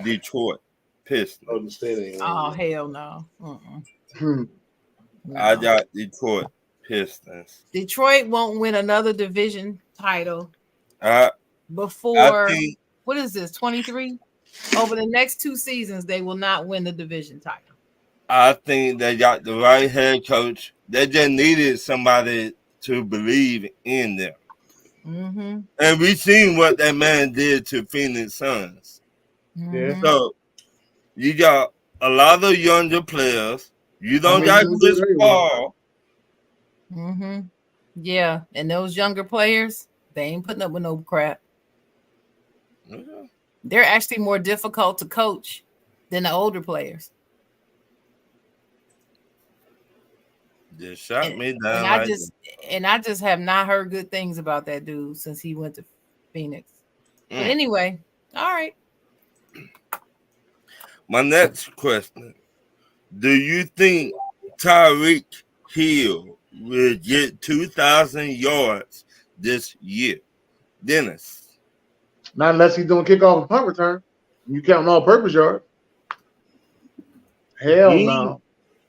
Detroit Pistons. Golden State. Oh hell no. No. I got Detroit Pistons. Detroit won't win another division title before what is this 23? Over the next 2 seasons, they will not win the division title. I think they got the right head coach. They just needed somebody to believe in them. Mm-hmm. And we seen what that man did to Phoenix Suns. Yeah. So you got a lot of younger players. You don't got Chris Paul. Mm-hmm. Yeah, and those younger players, they ain't putting up with no crap. Mm-hmm. They're actually more difficult to coach than the older players. Just shot me down. I just have not heard good things about that dude since he went to Phoenix. But anyway, all right. My next question. Do you think Tyreek Hill will get 2,000 yards this year? Dennis. Not unless he's doing kickoff and punt return. You counting all purpose yards. Hell no.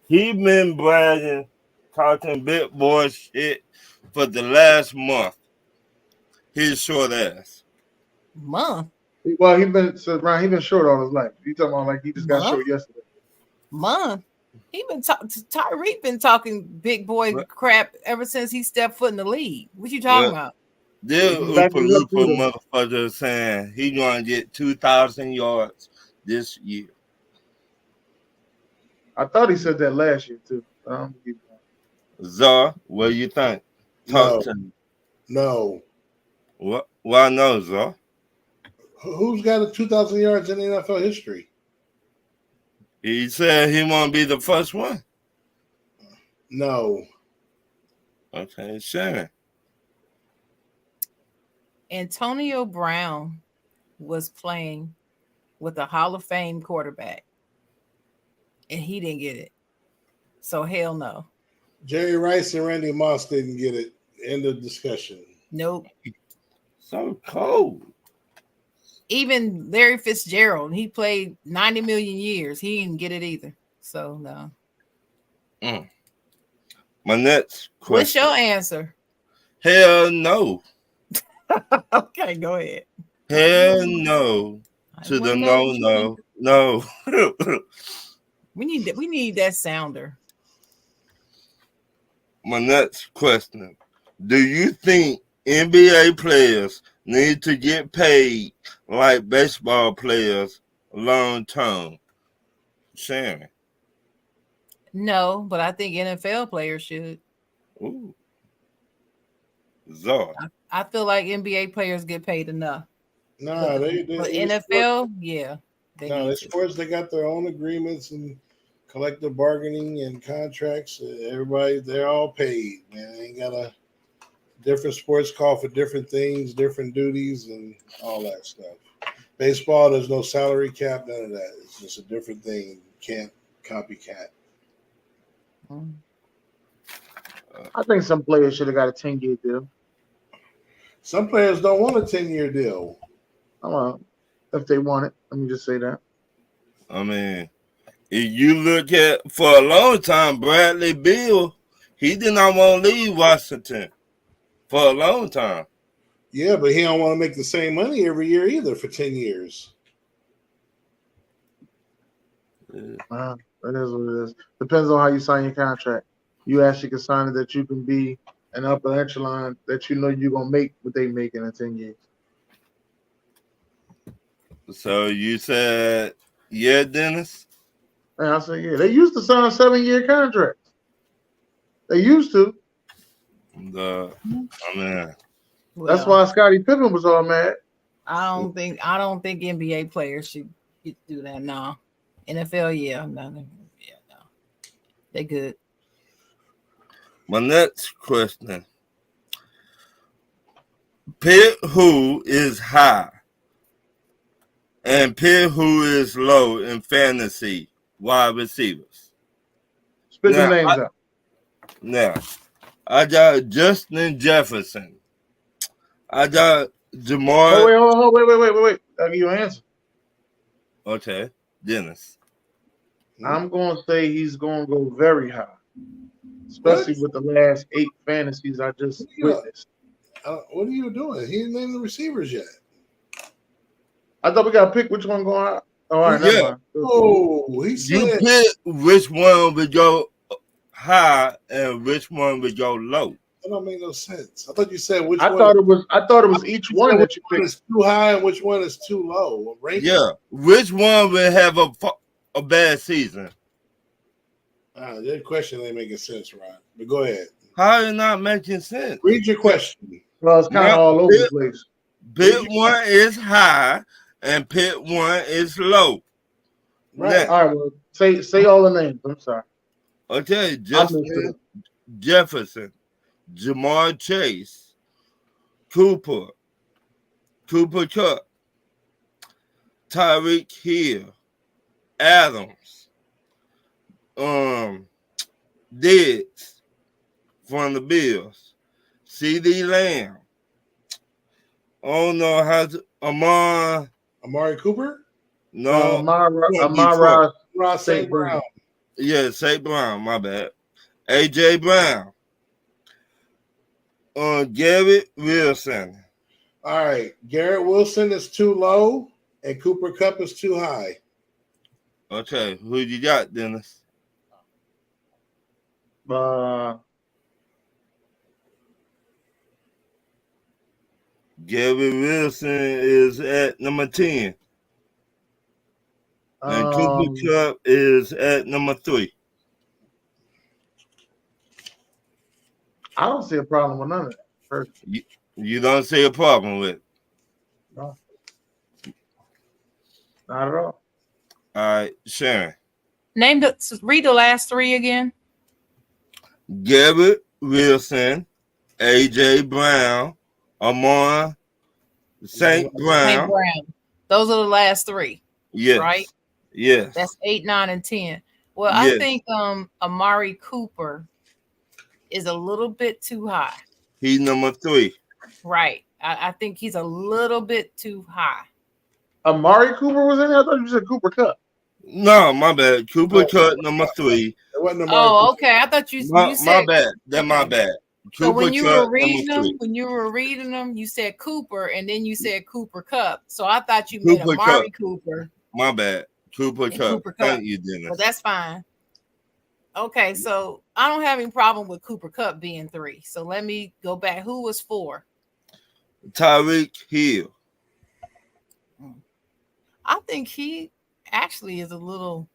He been bragging, talking big boy shit for the last month. His short ass. Month? Well, he been short all his life. You talking about like he just got short yesterday. Month? Tyreek been talking big boy crap ever since he stepped foot in the league. What you talking about? This Oopa motherfucker saying he gonna get 2,000 yards this year. I thought he said that last year too. Zar, what do you think? Talk to me. No. What? Why no, Zar? Who's got a 2,000 yards in NFL history? He said he want to be the first one. No. Okay, sure. Antonio Brown was playing with a Hall of Fame quarterback, and he didn't get it. So hell no. Jerry Rice and Randy Moss didn't get it. End of discussion. Nope. So cold. Even Larry Fitzgerald, he played 90 million years. He didn't get it either. So no. My next question. What's your answer? Hell no. Okay, go ahead. Hell no. To the no. We need that sounder. My next question. Do you think NBA players need to get paid like baseball players long term? Sharon. No, but I think NFL players should. Ooh. Zara. I feel like NBA players get paid enough. Nah, but NFL, yeah. The sports, they got their own agreements and collective bargaining and contracts. Everybody, they're all paid, man. They ain't got a different sports call for different things, different duties, and all that stuff. Baseball, there's no salary cap, none of that. It's just a different thing. You can't copycat. I think some players should have got a 10-year deal. Some players don't want a 10-year deal. If they want it, let me just say that. I mean, if you look at for a long time, Bradley Beal, he did not want to leave Washington for a long time. Yeah, but he don't want to make the same money every year either for 10 years. It is what it is. Depends on how you sign your contract. You actually can sign it that you can be an upper echelon that you know you're gonna make what they make in 10 years. So you said, yeah, Dennis? And I said, yeah. They used to sign 7-year contracts. They used to. Well, That's why Scottie Pippen was all mad. I don't think NBA players should do that. No. NFL, yeah. No. They good. My next question. Pick who is high and pick who is low in fantasy wide receivers. Spit the names out. Now, I got Justin Jefferson. I got Jamar. Wait. I'll give you an answer. Okay, Dennis. I'm going to say he's going to go very high, especially with the last 8 fantasies I just witnessed. What are you doing? He didn't name the receivers yet. I thought we got to pick which one going high. All right, never mind. Oh, he said. You pick which one would go high and which one would go low. That don't make no sense. I thought you said which one. I thought it was each one that you picked. Is too high and which one is too low. Yeah, which one will have a bad season? That question ain't making sense, Ron. But go ahead. How is not making sense? Read your question. Well, it's kind of all over the place. Pit one is high and pit one is low. Right. All right. Well, say all the names. I'm sorry. Okay. Justin Jefferson, Jamar Chase, Cooper Kupp, Tyreek Hill, Adams, Diggs from the Bills, CD Lamb. I don't know how to Amari Cooper? No, Amara St. Brown. Yeah, St. Brown, my bad. AJ Brown. Garrett Wilson. All right. Garrett Wilson is too low and Cooper Kupp is too high. Okay, who you got, Dennis? Garrett Wilson is at number 10. And Cooper Kupp is at number 3. I don't see a problem with none of that. You don't see a problem with it? No. Not at all. All right, Sharon. Read the last 3 again. Garrett Wilson, AJ Brown, Amon St. Brown. Those are the last 3. Yes. Right? Yes. That's 8, 9, and 10. Well, yes. I think Amari Cooper is a little bit too high. He's number 3. Right. I think he's a little bit too high. Amari Cooper was in there? I thought you said Cooper Kupp. No, my bad. Cooper Kupp, number 3. Okay. I thought you said. My bad. That's my bad. So Cooper when you Kupp, were reading them, you said Cooper, and then you said Cooper Kupp. So I thought you meant Amari Cooper. My bad. Cooper Kupp. Thank you, Dennis. Well, that's fine. Okay, so I don't have any problem with Cooper Kupp being 3. So let me go back. Who was 4? Tyreek Hill. I think he actually is a little.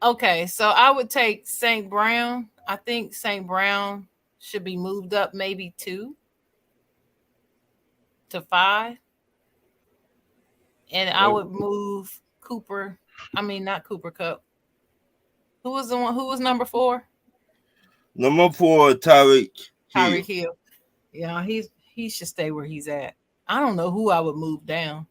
Okay, so I would take St. Brown. I think St. Brown should be moved up maybe 2 to 5. And I would move Cooper. I mean, not Cooper Kupp. Who was the one? Who was number 4? Number 4, Tyreek Hill. Yeah, he should stay where he's at. I don't know who I would move down.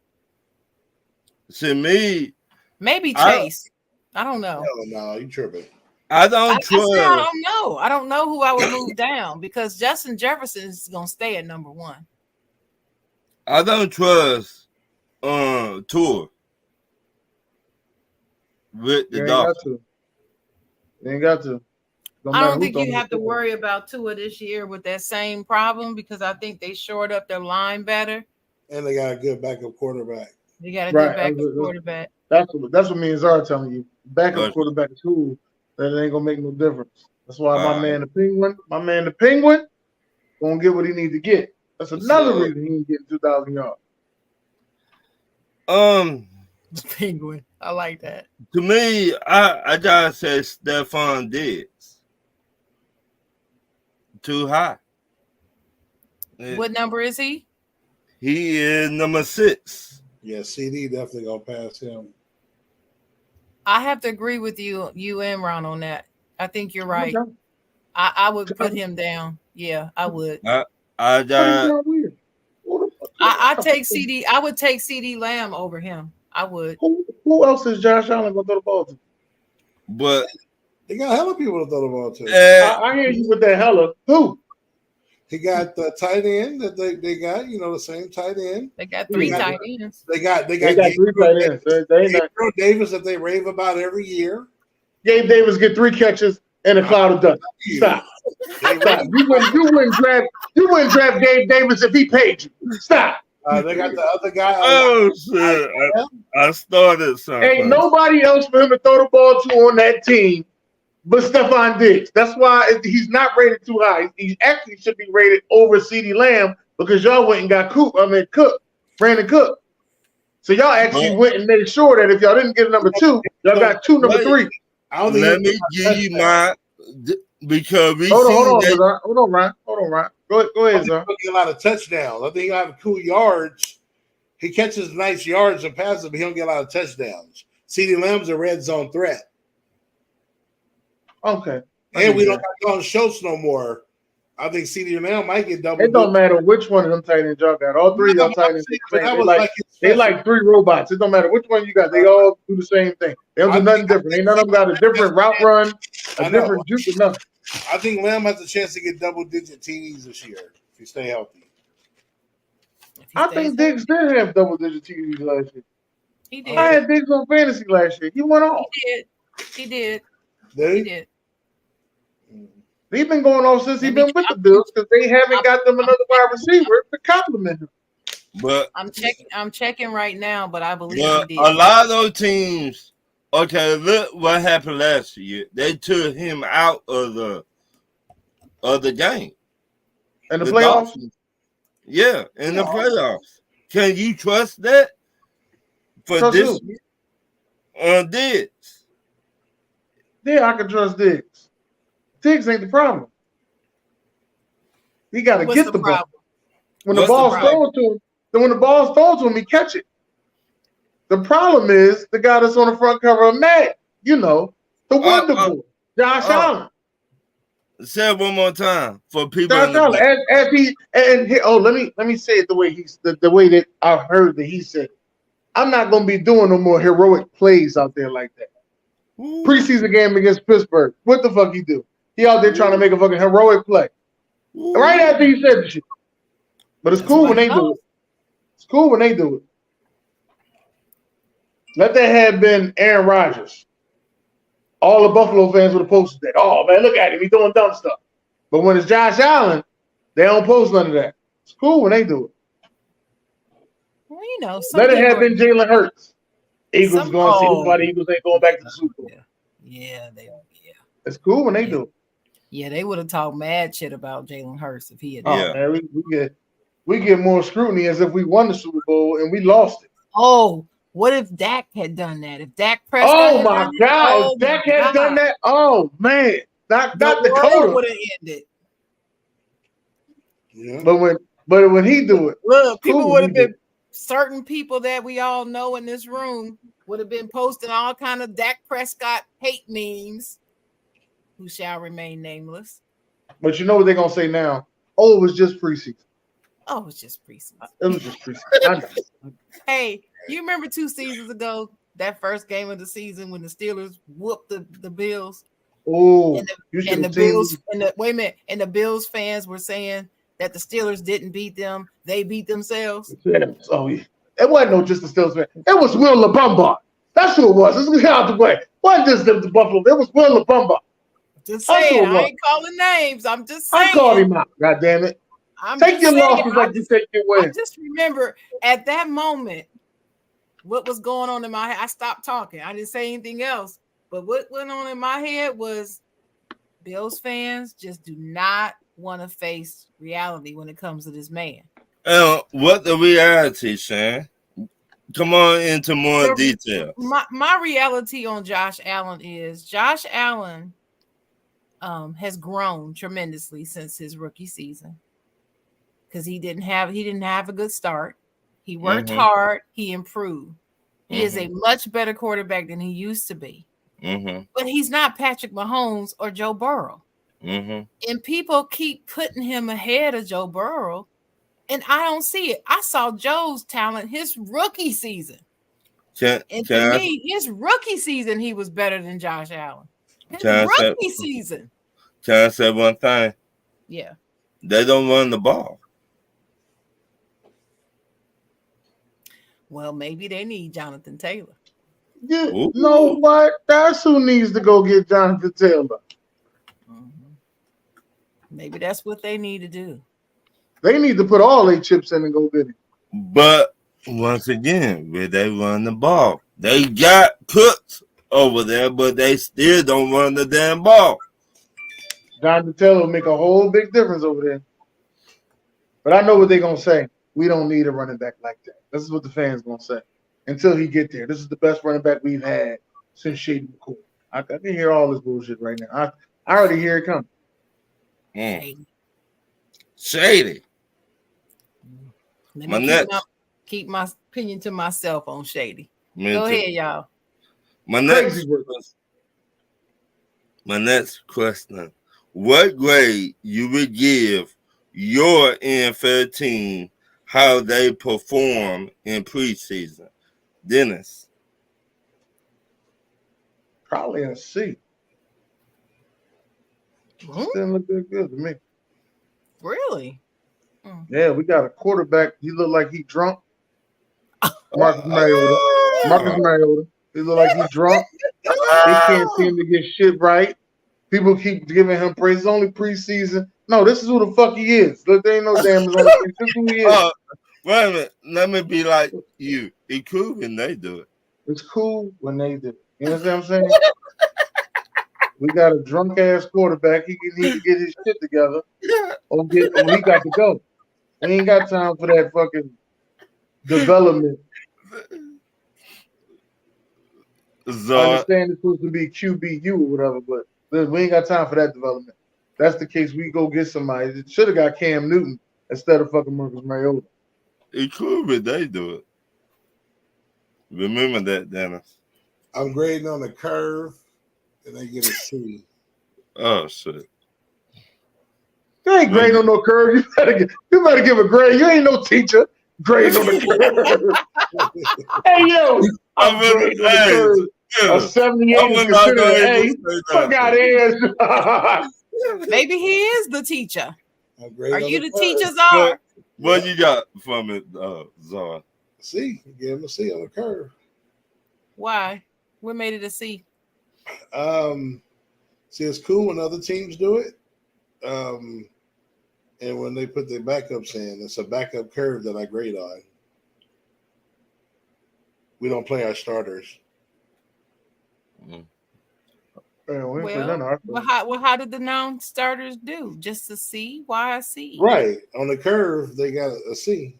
See me. Maybe Chase. I don't know. No, you tripping. I don't I trust. said I don't know. I don't know who I would move down because Justin Jefferson is gonna stay at number 1. I don't trust Tour with the You ain't Dolphins. got to. You ain't got to. I don't think you have to worry about Tua this year with that same problem because I think they shored up their line better. And they got a good backup quarterback. They got a good backup quarterback. That's what me and Zara telling you. Backup quarterback is cool. That ain't gonna make no difference. That's why my man the Penguin, gonna get what he needs to get. That's another reason he ain't getting 2,000 yards. The Penguin. I like that. To me, I gotta say Stephon Diggs. Too high. What number is he? He is number 6. Yeah, CD definitely gonna pass him. I have to agree with you and Ron on that. I think you're right. I would put him down. Yeah, I would. I take CD. I would take CD Lamb over him. I would. Who else is Josh Allen gonna throw the ball to? But they got hella people to throw the ball to. I hear you with that hella. Who? He got the tight end that they got, the same tight end. They got 3 tight ends. They got 3 tight ends. Gabriel Davis that they rave about every year. Gabe Davis get 3 catches and a cloud of dust. Stop. Stop. You wouldn't draft Gabe Davis if he paid you. Stop. They got the other guy. Oh shit! I started something. Ain't nobody else for him to throw the ball to on that team but Stephon Diggs. That's why he's not rated too high. He actually should be rated over CeeDee Lamb because y'all went and got Brandon Cook. So y'all actually went and made sure that if y'all didn't get a number 2, y'all got 2 number 3. Let me give you my because we hold on, Ryan. Go ahead, sir. He'll get a lot of touchdowns. I think he'll have cool yards. He catches nice yards and passes, but he don't get a lot of touchdowns. CeeDee Lamb's a red zone threat. Okay. And we don't have Dalton Schultz no more. I think CeeDee Lamb might get double. It don't matter which one of them tight ends y'all got. All 3 of y'all tight ends. They like 3 robots. It don't matter which one you got. They all do the same thing. They don't do nothing different. Ain't none of them got a different route run, a different juke or nothing. I think Lamb has a chance to get double-digit TDs this year if he stay healthy. I think Diggs did have double-digit TDs last year. He did. I had Diggs on fantasy last year. He went off. He did. He did. He's been going off since he's been with the Bills because they haven't got them another wide receiver to compliment him. But I'm checking right now, but I believe he did. A lot of those teams. Okay, look what happened last year. They took him out of the game. And the playoffs? Dolphins. Yeah, in the playoffs. Can you trust that? For this Diggs. Yeah, I can trust Diggs. Diggs ain't the problem. He got to get the ball. When the ball's thrown to him, he catch it. The problem is the guy that's on the front cover of Madden. The Wonder Boy, Josh Allen. Say it one more time for people. Josh Allen. Let me say it the way the way that I heard that he said. I'm not gonna be doing no more heroic plays out there like that. Ooh. Preseason game against Pittsburgh. What the fuck he do? He out there trying to make a fucking heroic play. Ooh. Right after he said the shit. But it's cool when they do it. It's cool when they do it. Let that have been Aaron Rodgers. All the Buffalo fans would have posted that. Oh, man, look at him. He's doing dumb stuff. But when it's Josh Allen, they don't post none of that. It's cool when they do it. Well, let it have been Jalen Hurts. Eagles going to see nobody. Eagles ain't going back to the Super Bowl. Yeah. It's cool when they do it. Yeah, they would have talked mad shit about Jalen Hurts if he had. Man, we get more scrutiny as if we won the Super Bowl and we lost it. Oh, what if Dak had done that? If Dak Prescott oh my God, if Dak had done that, oh man, not Dakota would have ended. Yeah. But when he do it, look, people would have been certain people that we all know in this room would have been posting all kind of Dak Prescott hate memes, who shall remain nameless. But you know what they're gonna say now? Oh, it was just preseason. Oh, it was just preseason. It was just preseason. Hey, you remember 2 seasons ago, that first game of the season when the Steelers whooped the Bills? Oh, and the Bills and the wait a minute, and the Bills fans were saying that the Steelers didn't beat them; they beat themselves. Oh, yeah. It wasn't no just the Steelers fan. It was Will LeBumbar. That's who it was. Let's get out the way. Wasn't just the Buffalo. It was Will LeBumbar. Just saying, I ain't calling names. I'm just saying. I called him out. God damn it! Take your losses like you take your wins. I just remember at that moment what was going on in my head. I stopped talking. I didn't say anything else. But what went on in my head was Bills fans just do not want to face reality when it comes to this man. What the reality, Shan? Come on into more detail. My reality on Josh Allen is Josh Allen has grown tremendously since his rookie season because he didn't have a good start. He worked hard. He improved. He is a much better quarterback than he used to be. But he's not Patrick Mahomes or Joe Burrow. And people keep putting him ahead of Joe Burrow. And I don't see it. I saw Joe's talent his rookie season. His rookie season, he was better than Josh Allen. His rookie season. Can I say one thing? Yeah. They don't run the ball. Well, maybe they need Jonathan Taylor. You know what? That's who needs to go get Jonathan Taylor. Maybe that's what they need to do. They need to put all their chips in and go get it. But once again, where they run the ball, they got Cooks over there, but they still don't run the damn ball. Jonathan Taylor will make a whole big difference over there. But I know what they're gonna say. We don't need a running back like that. This is what the fans gonna say until he get there. This is the best running back we've had since Shady McCoy. I can hear all this bullshit right now. I already hear it coming. Shady. Let me keep my opinion to myself on Shady. Go ahead, y'all. My next question. What grade you would give your NFL team how they perform in preseason? Dennis. Probably a C. Still look good to me. Really? Yeah, we got a quarterback. He look like he drunk. Marcus Mariota. He look like he drunk. He can't seem to get shit right. People keep giving him praise. It's only preseason. No, this is who the fuck he is. Look, there ain't no damn. This is who he is. Wait a minute. Let me be like you. It's cool when they do it. It's cool when they do it. You know what I'm saying? We got a drunk ass quarterback. He need to get his shit together. Or he got to go. We ain't got time for that fucking development. I understand it's supposed to be QBU or whatever, but we ain't got time for that development. That's the case. We go get somebody. It should have got Cam Newton instead of fucking Marcus Mariota. It's cool when they do it. Remember that, Dennis. I'm grading on the curve, and they get a C. Oh shit! You ain't grading on no curve. You better give a grade. You ain't no teacher. Grade on the curve. Hey yo, I'm grading on the curve. A 78 is considered an A. Fuck out of here. Maybe he is the teacher. Are you the teacher, Czar? What you got from it, Czar? C. Give him a C on the curve. Why? What made it a C? See, it's cool when other teams do it. And when they put their backups in, it's a backup curve that I grade on. We don't play our starters. How did the non-starters do? Just a C? Why a C? Right. On the curve, they got a C.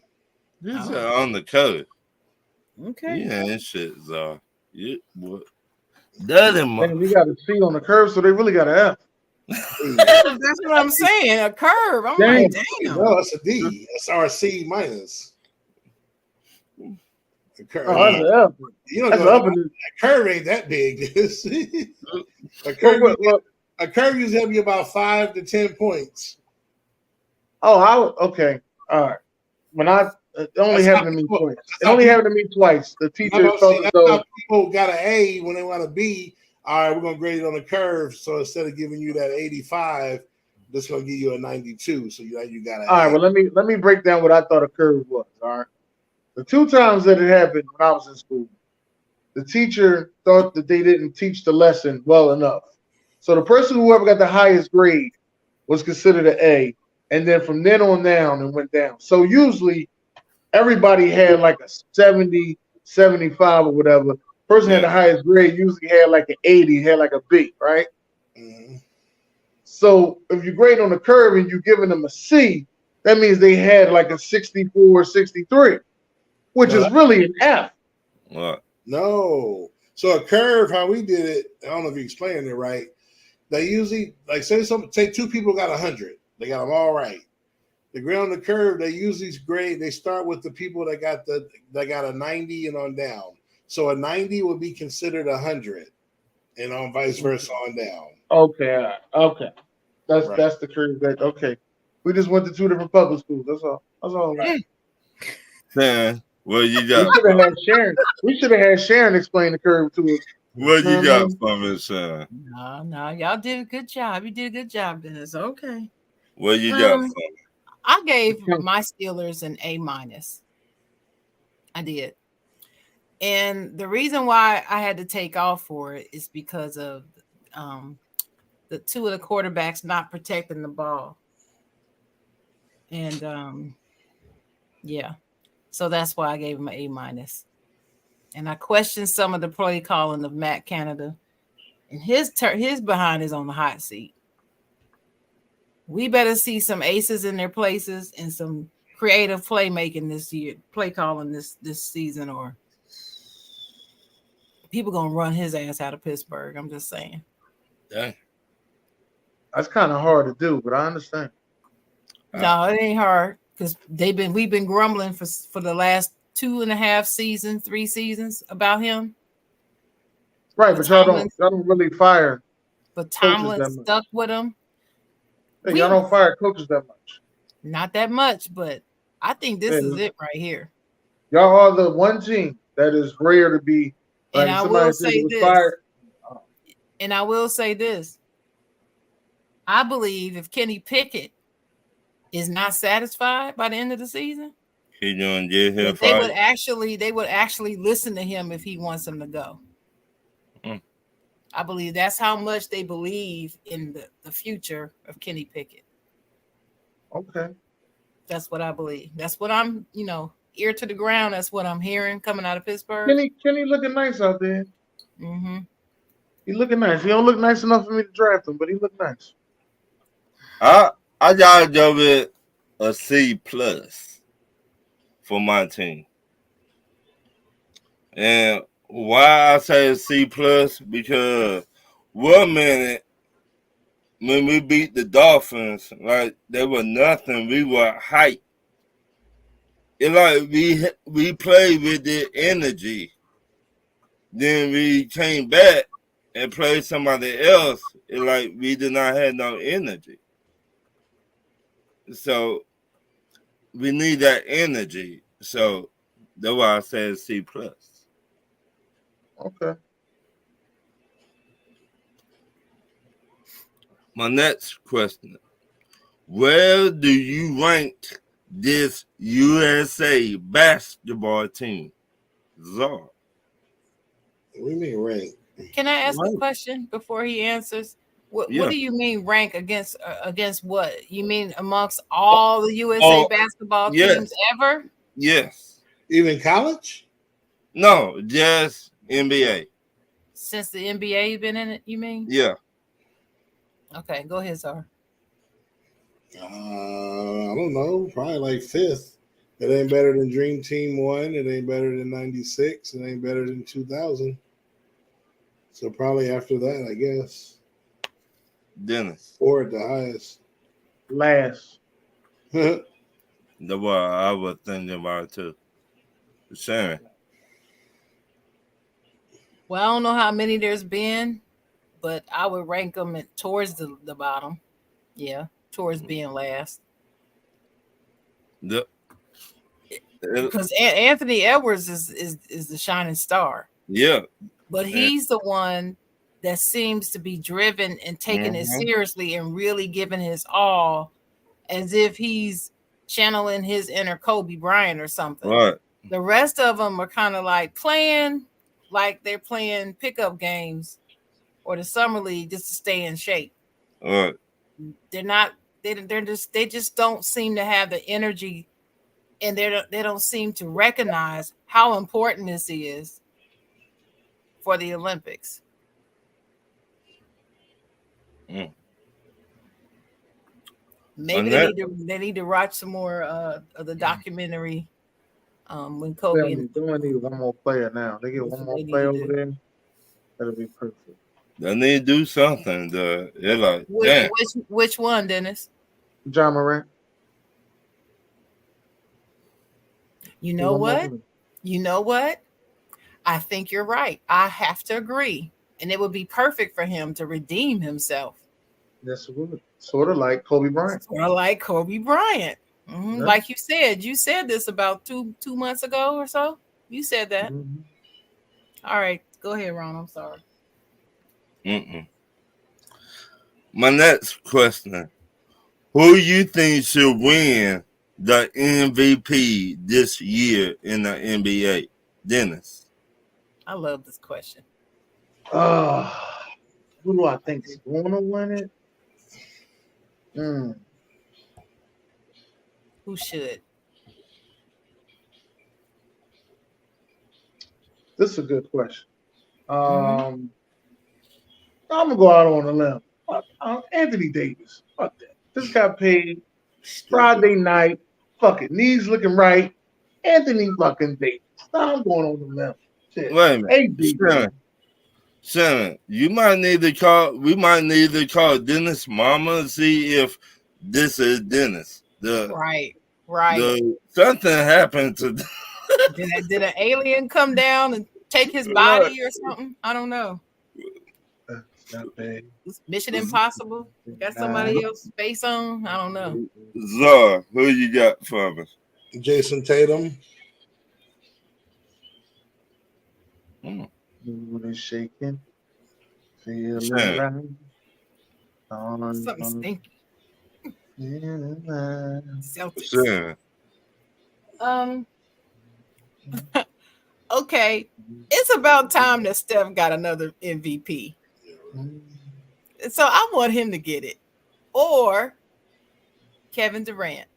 These are on the curve. Okay. Yeah, that shit is what? We got a C on the curve, so they really got an F. That's what I'm saying. A curve. I'm like, damn. No, it's a D. It's our C minus. The curve. Oh, that's an F. You know, a curve ain't that big. A curve usually help you about 5 to 10 points. Oh, okay. All right. When it only happened to me twice. It only happened to me twice. The teacher told us how people got an A when they want a B. all right, we're gonna grade it on the curve. So instead of giving you that 85, this gonna give you a 92. So you got All right, well let me break down what I thought a curve was. All right, the 2 times that it happened when I was in school, the teacher thought that they didn't teach the lesson well enough. So the person whoever got the highest grade was considered an A, and then from then on down it went down. So usually everybody had like a 70, 75 or whatever. Person had the highest grade usually had like an 80, had like a B, right? Mm-hmm. So if you grade on the curve and you're giving them a C, that means they had like a 64, 63, which is really an F. What? No. So a curve, how we did it, I don't know if you explained it right. They usually, like, say 2 people got 100. They got them all right. The grade on the curve, they usually grade. They start with the people that got a 90 and on down. So a 90 would be considered 100, and on vice versa on down. Okay, okay. That's the curve. Okay. We just went to 2 different public schools. That's all. Man, well, you got. We should have had Sharon explain the curve to us. What you got from it, son? No, y'all did a good job. You did a good job, Dennis. Okay. What you got from it? I gave my Steelers an A-. I did. And the reason why I had to take off for it is because of the 2 of the quarterbacks not protecting the ball. And yeah. So that's why I gave him an A-. And I questioned some of the play calling of Matt Canada. And his behind is on the hot seat. We better see some aces in their places and some creative playmaking this year, play calling this season, or people gonna run his ass out of Pittsburgh. I'm just saying. Dang. That's kind of hard to do, but I understand. No, it ain't hard because we've been grumbling for the last 2.5 seasons, 3 seasons about him. Right, but y'all don't really fire. But Tomlin stuck with him. Hey, y'all don't fire coaches that much. Not that much, but I think this is it right here. Y'all are the one team that is rare to be. Like, and I will say this. Fired. And I will say this. I believe if Kenny Pickett is not satisfied by the end of the season, he gonna get him they would actually listen to him if he wants them to go. I believe that's how much they believe in the future of Kenny Pickett. Okay. That's what I believe. That's what I'm, ear to the ground. That's what I'm hearing coming out of Pittsburgh. Kenny looking nice out there. Mm-hmm. He looking nice. He don't look nice enough for me to draft him, but he look nice. I gotta give it a C+ for my team. And why I say C+, because 1 minute when we beat the Dolphins, like they were nothing, we were hype. It like we played with the energy. Then we came back and played somebody else. It like we did not have no energy. So we need that energy. So that's why I said C+. Okay. My next question. Where do you rank this USA basketball team? Zar. What do you mean rank? Can I ask a question before he answers? What do you mean rank against what? You mean amongst all the USA basketball teams ever? Yes. Even college? No, just NBA. Since the NBA been in it, you mean? Yeah. Okay, go ahead, sir. I don't know. Probably like 5th. It ain't better than Dream Team 1. It ain't better than 96. It ain't better than 2000. So probably after that, I guess. Dennis. 4 at the highest. Last. That's what I was thinking about too. Sharon. Well, I don't know how many there's been, but I would rank them towards the bottom. Yeah, towards being last. Because Anthony Edwards is the shining star. Yeah. But he's the one that seems to be driven and taking it seriously and really giving his all, as if he's channeling his inner Kobe Bryant or something. Right. The rest of them are kind of like playing like they're playing pickup games or the summer league just to stay in shape. Right. They're not. They just don't seem to have the energy, and they don't seem to recognize how important this is for the Olympics. Mm. Maybe they need to watch some more of the documentary. When Kobe They only need one more player now. They get one more player over there. That'll be perfect. They need to do something. They're like, damn. Which one, Dennis? John Morant. You know what? You know what? I think you're right. I have to agree. And it would be perfect for him to redeem himself. Yes, it would. Sort of like Kobe Bryant. Sort of like Kobe Bryant. Mm-hmm. Yeah. Like you said this about two months ago or so. You said that. Mm-hmm. All right. Go ahead, Ron. I'm sorry. My next question. Who you think should win the MVP this year in the NBA? Dennis. I love this question. Who do I think is going to win it? Who should? This is a good question. I'm going to go out on a limb. Anthony Davis. Fuck that. This got paid Friday night. Fuck it. Knees looking right. Anthony fucking Davis. Now I'm going on the limb. Shit. Wait a minute. Shannon, we might need to call Dennis' mama and see if this is Dennis. Right. Something happened to Did an alien come down and take his body or something? I don't know. Not bad. Mission Impossible? Got somebody else face on? I don't know. Zara, who you got for us? Jason Tatum. Moon is shaking. Feeling right. Something stinky. Celtics. Sure. Okay. It's about time that Steph got another MVP. So I want him to get it. Or Kevin Durant.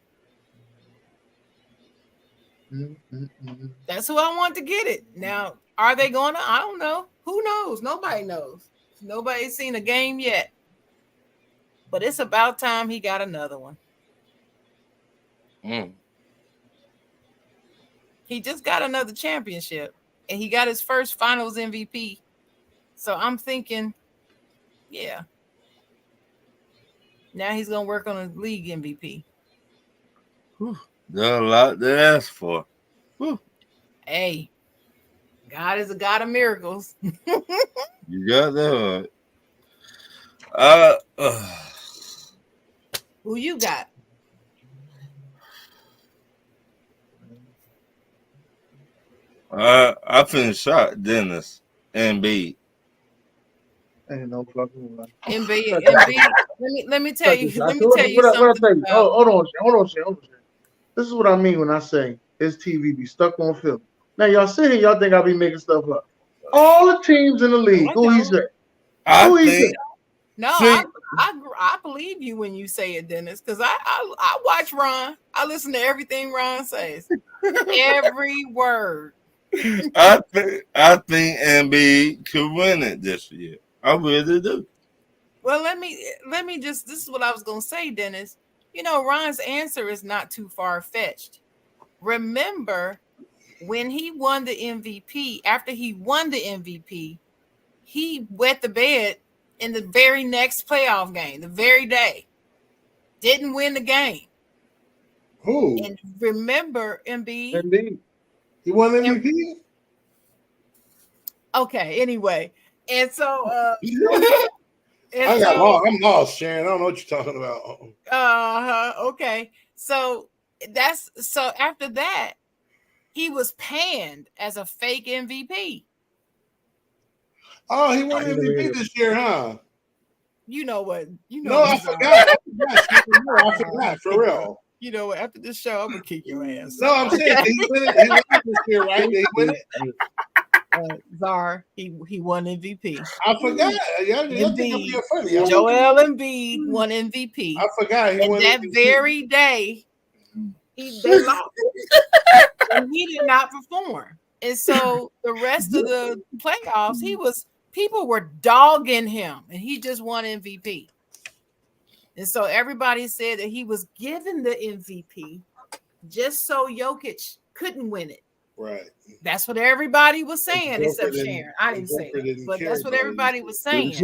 That's who I want to get it. Now, are they going to? I don't know. Who knows? Nobody knows. Nobody's seen a game yet. But it's about time he got another one. He just got another championship. And he got his first finals MVP. So I'm thinking, yeah. Now he's going to work on a league MVP. There's a lot to ask for. Hey, God is a God of miracles. You got that right. Who you got? I finished shot Dennis Embiid. Ain't no fucking way. Embiid. Let me tell you. Let me tell you something. Hold on. This is what I mean when I say his TV be stuck on film. Now y'all sit here, y'all think I be making stuff up. All the teams in the league, who he said? No, I believe you when you say it, Dennis, because I watch Ron. I listen to everything Ron says. Every word. I think Embiid could win it this year. I really do. Well, let me just, this is what I was gonna say, Dennis. You know, Ron's answer is not too far-fetched. Remember when he won the MVP, after he won the MVP, he wet the bed in the very next playoff game, the very day. Didn't win the game. Who? And remember, Embiid. He won MVP? Okay, anyway. And so I'm lost, Sharon. I don't know what you're talking about. Okay. So after that, he was panned as a fake MVP. Oh, he won MVP this year, huh? You know what? You know. No, I forgot. I forgot for real. You know what? After this show, I'm gonna kick your ass. No, I'm saying he won it. He won it this year, right? Did he win it? Czar, he won MVP. I forgot. Y'all think I'm being funny. Joel Embiid won MVP. I forgot he won that MVP. very day. They lost, and he did not perform. And so the rest of the playoffs, people were dogging him, and he just won MVP. And so everybody said that he was given the MVP just so Jokic couldn't win it. Right. That's what everybody was saying, except Sharon. I didn't say it, but that's what everybody was saying.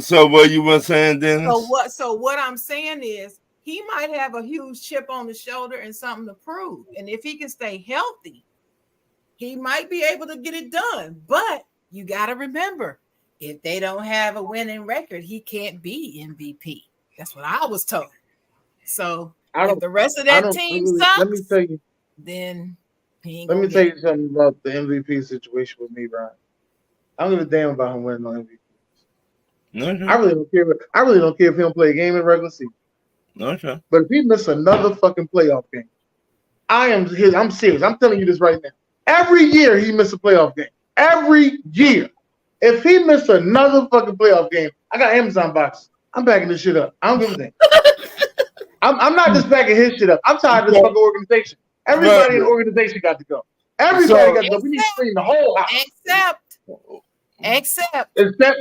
So what you were saying, Dennis? So what I'm saying is he might have a huge chip on the shoulder and something to prove. And if he can stay healthy, he might be able to get it done. But you got to remember, if they don't have a winning record, he can't be MVP. That's what I was told. So if the rest of that team sucks, let me tell you, then let me tell you something about the MVP situation with me, Brian. I don't give a damn about him winning no MVP. No, I really don't care. I really don't care if he don't play a game in regular season. No, sure. But if he miss another fucking playoff game, I'm serious. I'm telling you this right now. Every year he miss a playoff game. Every year. If he miss another fucking playoff game, I got Amazon boxes. I'm backing this shit up. I don't give a damn. I'm not just backing his shit up. I'm tired of this fucking organization. Everybody in the organization got to go. Everybody got to go. We need to clean the whole house. Except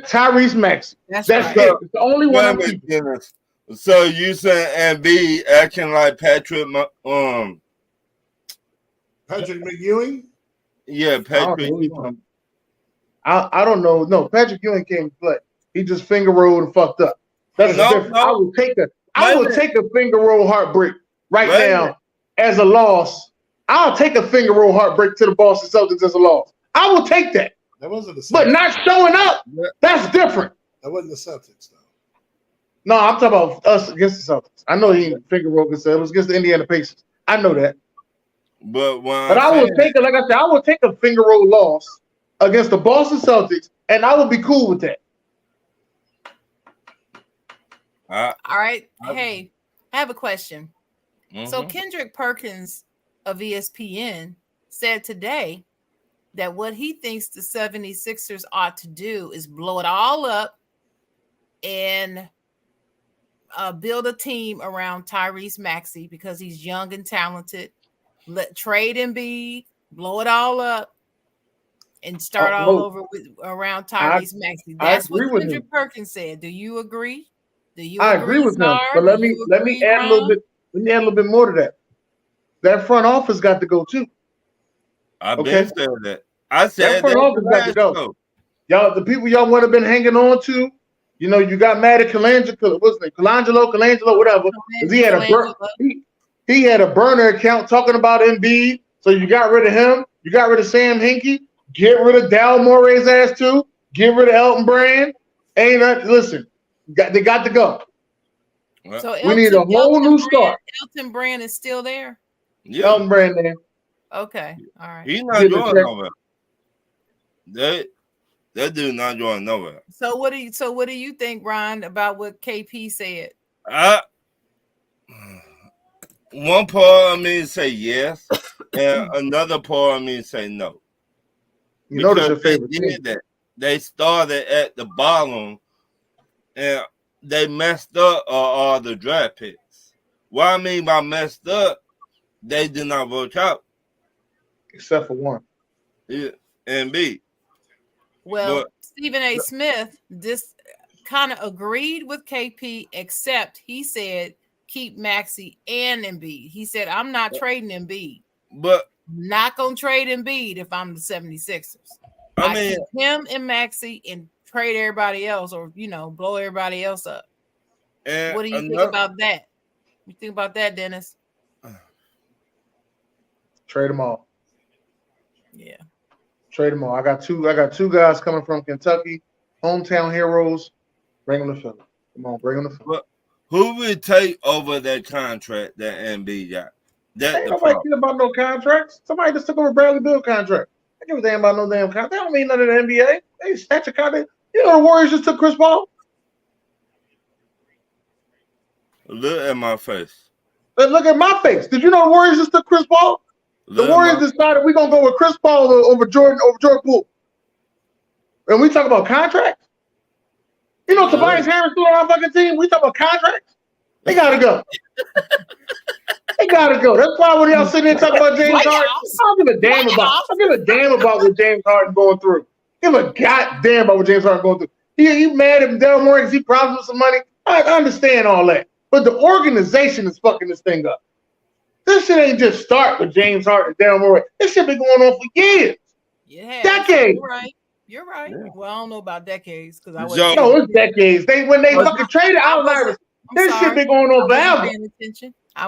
Tyrese Maxey. That's right. It's the only one I'm keeping. So you saying Embiid acting like Patrick McEwing? Yeah, Patrick. I don't know. No, Patrick Ewing came to play. He just finger rolled and fucked up. That's different. I will take a finger roll heartbreak right now as a loss. I'll take a finger roll heartbreak to the Boston Celtics as a loss. I will take that. That wasn't the Celtics. But not showing up, that's different. That wasn't the Celtics, though. No, I'm talking about us against the Celtics. I know he finger rolled himself. It was against the Indiana Pacers. I know that. But I will take it, like I said, I will take a finger roll loss against the Boston Celtics, and I will be cool with that. All right. Hey, I have a question. So Kendrick Perkins of ESPN said today that what he thinks the 76ers ought to do is blow it all up and build a team around Tyrese Maxey because he's young and talented. Trade Embiid, blow it all up, and start all over around Tyrese Maxey. That's what Kendrick Perkins said. Do you agree? I agree with him. But let me add a little bit. Let me add a little bit more to that. That front office got to go too. I've been saying that. I said that front office got to go. Y'all, the people y'all would have been hanging on to. You know, you got mad at Colangelo, whatever. Because he had a burner account talking about Embiid. So you got rid of him. You got rid of Sam Hinkie. Get rid of Dal Morey's ass too. Get rid of Elton Brand. Listen, they got to go. So we need a whole new start. Elton Brand is still there. Yeah. Elton Brand there. Okay, all right. He's not going nowhere. That dude not going nowhere. So what do you think, Ryan, about what KP said? One part of me say yes, and another part of me say no. You know that's your favorite thing. They started at the bottom, and they messed up all the draft picks. What I mean by messed up, they did not work out. Except for one. Yeah, and B. Well, Stephen A. Smith just kind of agreed with KP, except he said keep Maxey and Embiid. He said, I'm not trading Embiid. But not going to trade Embiid if I'm the 76ers. I mean, keep him and Maxey and trade everybody else or, blow everybody else up. What do you think about that? You think about that, Dennis? Trade them all. Yeah. Trade them all. I got two guys coming from Kentucky, hometown heroes. Bring them to Philly. Come on, bring them to Philly. But who would take over that contract that Embiid got? Ain't nobody care about no contracts. Somebody just took over Bradley Beal contract. I give a damn about no damn contract. They don't mean nothing to the NBA. They snatch a contract. You know the Warriors just took Chris Paul. Look at my face. Look at my face. Did you know the Warriors just took Chris Paul? The Warriors decided we're gonna go with Chris Paul over Jordan Poole. And we talk about contracts. You know Tobias Harris still on our fucking team. We talk about contracts. They gotta go. They gotta go. That's why when y'all sitting there talking about James Harden, I don't give a damn about. I don't give a damn about what James Harden going through. Give a goddamn about what James Harden going through. He mad at Daryl Morey because he problems with some money. I understand all that, but the organization is fucking this thing up. This shit ain't just start with James Harden and Daryl Morey. This shit been going on for years, decades. You're right. Yeah. Well, I don't know about decades because I was. No, it's decades. When they fucking traded Allen Iverson, this shit been going on forever.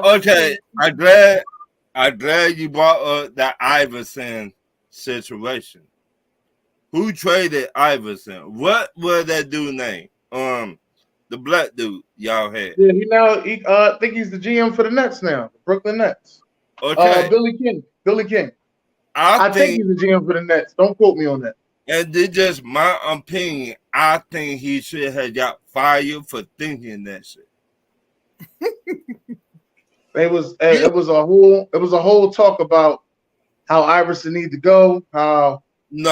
Okay, I'm glad you brought up that Iverson situation. Who traded Iverson? What was that dude name? The black dude y'all had. Yeah, I think he's the GM for the Nets now, the Brooklyn Nets. Okay, Billy King. I think he's the GM for the Nets. Don't quote me on that. And this just my opinion. I think he should have got fired for thinking that shit. It was a whole talk about how Iverson needed to go. How he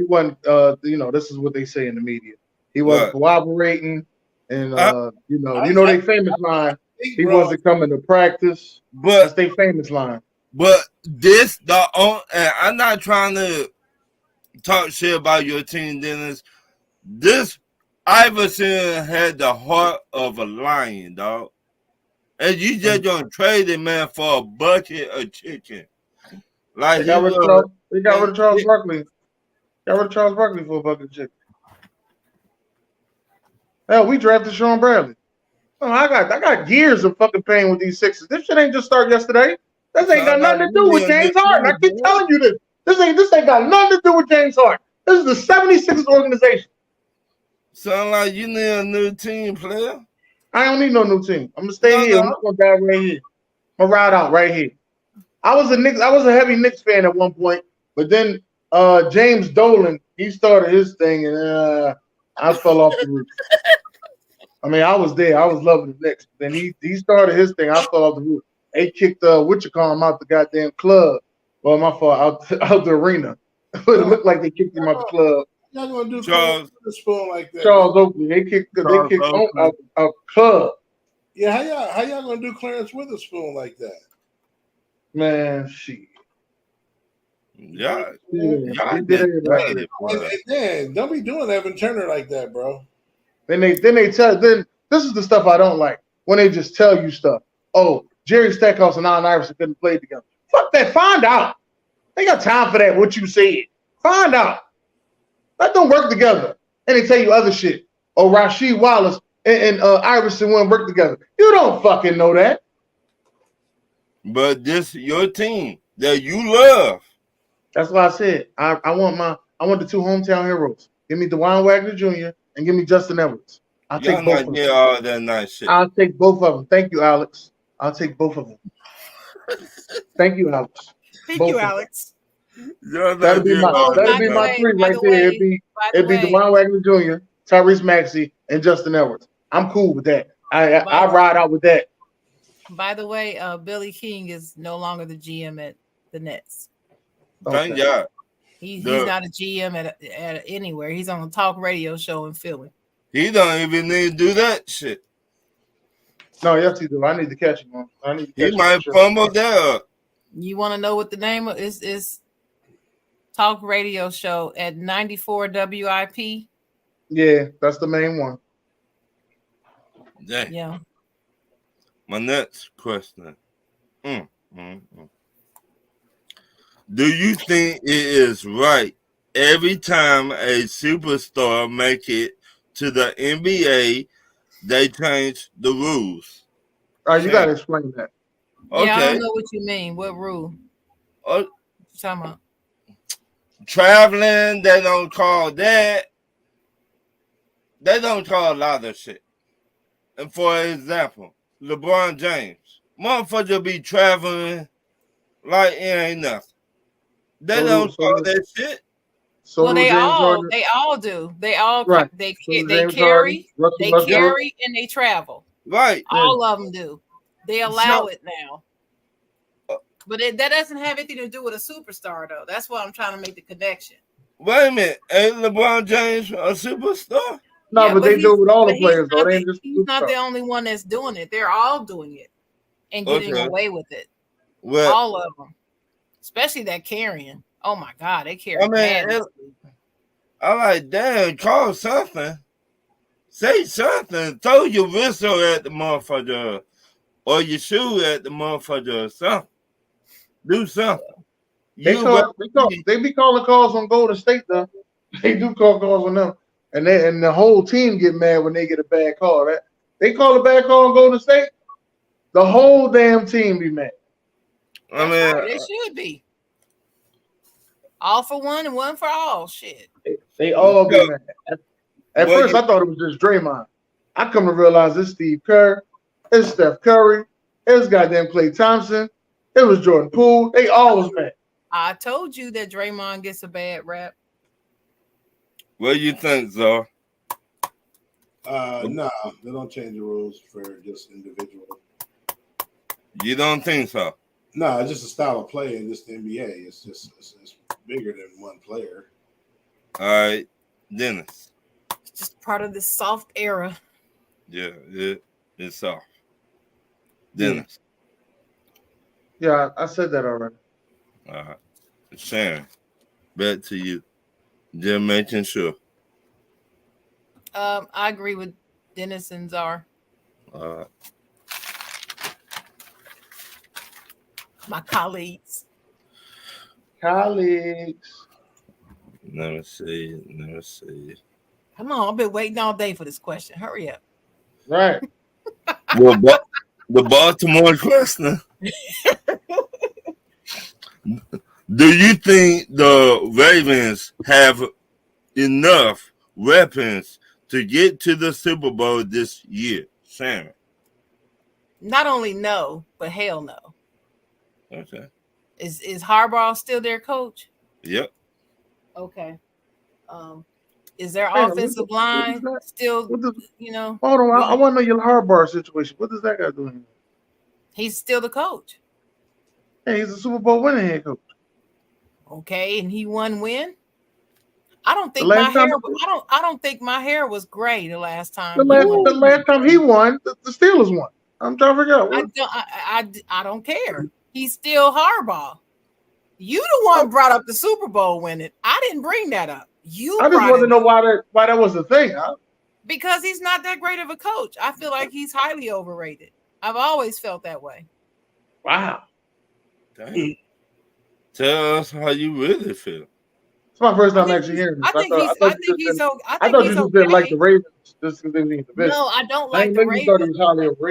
wasn't. This is what they say in the media. He wasn't cooperating, and they famous line. He wasn't coming to practice. But that's their famous line. But and I'm not trying to talk shit about your team, Dennis. This Iverson had the heart of a lion, dog. And you just gonna trade it, man, for a bucket of chicken. Like they got rid of Charles Barkley. Got rid of Charles Barkley for a bucket of chicken. Hell, we drafted Sean Bradley. Oh, I got years of fucking pain with these Sixers. This shit ain't just start yesterday. This ain't got nothing to do with James Harden. I keep telling you this. This ain't got nothing to do with James Harden. This is the 76ers organization. Sound like you need a new team, player. I don't need no new team. I'm gonna stay here. I'm just gonna die right here. I'm gonna ride out right here. I was a heavy Knicks fan at one point, but then James Dolan, he started his thing, and I fell off the roof. I mean, I was there. I was loving the Knicks. Then he started his thing. I fell off the roof. They kicked him out the goddamn club. Well, my fault, out the arena. It looked like they kicked him out the club. Y'all gonna do Charles with a spoon like that? Charles Oakley. They kicked out the club. Yeah, how y'all gonna do Clarence Witherspoon like that? Man, shit. Yeah. Don't be doing Evan Turner like that, bro. Then this is the stuff I don't like when they just tell you stuff. Oh, Jerry Stackhouse and Allen Iverson couldn't play together. Fuck that. Find out. They got time for that. What you said. Find out. Let them work together. And they tell you other shit. Oh, Rasheed Wallace and Iverson wouldn't work together. You don't fucking know that. But this your team that you love. That's why I said I want the two hometown heroes. Give me DeJuan Wagner Jr. and give me Justin Edwards. I'll take both of them. All that nice shit. I'll take both of them. Thank you, Alex. I'll take both of them. Thank you, Alex. Thank you, Alex. That'll be my three right there. It'd be DeJuan Wagner Jr., Tyrese Maxey, and Justin Edwards. I'm cool with that. I ride out with that. By the way, Billy King is no longer the GM at the Nets. Thank God. He's not a GM at anywhere. He's on a talk radio show in Philly. He don't even need to do that shit. No, yes, he do. I need to catch him on. He might fumble that up. You want to know what the name of is? Talk radio show at 94 WIP. Yeah, that's the main one. Dang. Yeah. My next question. Do you think it is right every time a superstar make it to the NBA, they change the rules? All right, you got to explain that. Okay. Yeah, I don't know what you mean. What rule? What you talking about? Traveling, they don't call that. They don't call a lot of shit. And for example, LeBron James, motherfucker be traveling like it ain't nothing. They don't call that shit. So well, do James Harden. they all do. They all Right. they So do they James Harden, carry, Russell they Westbrook. carry, and they travel. Right. All of them do. They allow So- it now. But that doesn't have anything to do with a superstar, though. That's why I'm trying to make the connection. Wait a minute. Ain't LeBron James a superstar? No, Yeah, but they do it with all the he's players, though. not They the- ain't just he's not the superstars. only one that's doing it. They're all doing it and getting Okay. away with it. Well, All of them, especially that carrying. Oh my God, they carry. I mean, I like, damn, call something. Say something. Throw your whistle at the motherfucker or your shoe at the mother or something. Do something. They be calling calls on Golden State though. They do call calls on them, and the whole team get mad when they get a bad call. They call a bad call on Golden State. The whole damn team be mad. I mean, they should be. All for one and one for all. Shit. They all be mad. At first, I thought it was just Draymond. I come to realize it's Steve Kerr, it's Steph Curry, it's goddamn Klay Thompson, it was Jordan Poole. They all was mad. I told you that Draymond gets a bad rap. What do you think, Zar? No, they don't change the rules for just individual. You don't think so? No, it's just a style of play in just the NBA. It's bigger than one player. All right, Dennis. It's just part of this soft era. Yeah, it's soft. Dennis. Yeah, I said that already. All right. Sharon, back to you. Just making sure. I agree with Dennis and Czar. My colleagues. Let me see. Come on, I've been waiting all day for this question. Hurry up. Right. Well, the Baltimore question. Do you think the Ravens have enough weapons to get to the Super Bowl this year, Sharon? Not only no, but hell no. Okay. Is Harbaugh still their coach? Yep. Okay. Is their offensive line still? Hold on, I want to know your Harbaugh situation. What does that got to do with him? He's still the coach. Hey, he's a Super Bowl winning head coach. Okay, and he won when? I don't think I don't think my hair was gray the last time. The last time he won, the Steelers won. I'm trying to figure out. I don't care. He's still Harbaugh. You the one brought up the Super Bowl winning. I didn't bring that up. I just want to know why that was a thing. Huh? Because he's not that great of a coach. I feel like he's highly overrated. I've always felt that way. Wow. Dang. Tell us how you really feel. It's my first time actually hearing this. I think he's okay. Like the Ravens, just because they was in the division. No, I don't like the Ravens.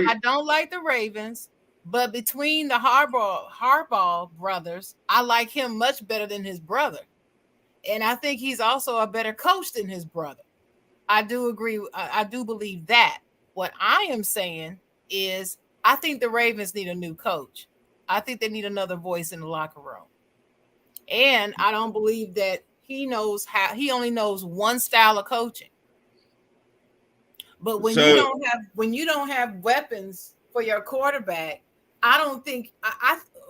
I don't like the Ravens, but between the Harbaugh brothers, I like him much better than his brother, and I think he's also a better coach than his brother. I do agree. I do believe that. What I am saying is, I think the Ravens need a new coach. I think they need another voice in the locker room. And I don't believe that he only knows one style of coaching. But when you don't have weapons for your quarterback, I don't think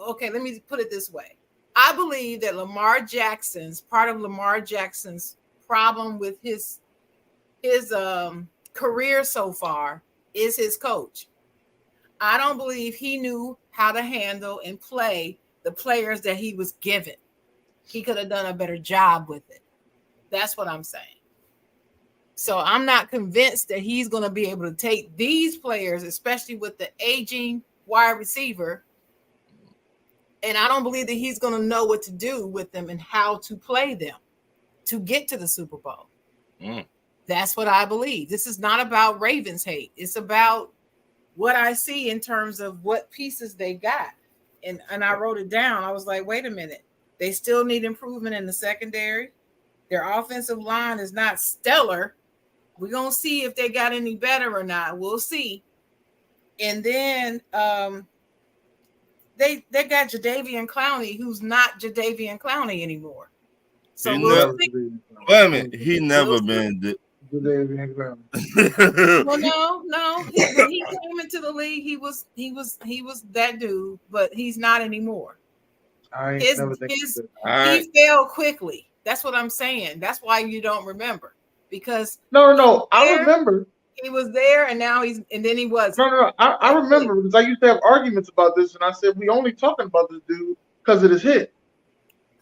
okay, let me put it this way. I believe that part of Lamar Jackson's problem with his career so far is his coach. I don't believe he knew how to handle and play the players that he was given. He could have done a better job with it. That's what I'm saying. So I'm not convinced that he's going to be able to take these players, especially with the aging wide receiver. And I don't believe that he's going to know what to do with them and how to play them to get to the Super Bowl. That's what I believe. This is not about Ravens hate. It's about what I see in terms of what pieces they got. And I wrote it down. I was like, wait a minute. They still need improvement in the secondary. Their offensive line is not stellar. We're going to see if they got any better or not. We'll see. And then they got Jadeveon Clowney, who's not Jadeveon Clowney anymore. So Wait a minute, he never been. Well, no. When he came into the league, he was that dude, but he's not anymore. He fell quickly. That's what I'm saying. That's why you don't remember, because no. I remember he was there, and now then he wasn't. No. I remember because I used to have arguments about this, and I said we only talking about this dude because of his hit.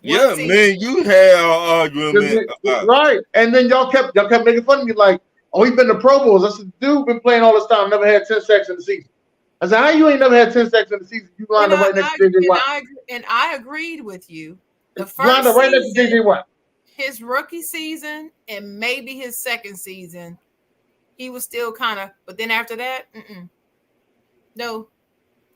Yeah, man, you had an argument, right? And then y'all kept making fun of me like, "Oh, he been to Pro Bowls." I said, "Dude, been playing all this time, never had 10 sacks in the season." I said, "How you ain't never had 10 sacks in the season? You lined up right next to JJ Watt." And I agreed with you. The first lined up right next to JJ Watt. His rookie season and maybe his second season, he was still kind of. But then after that, no.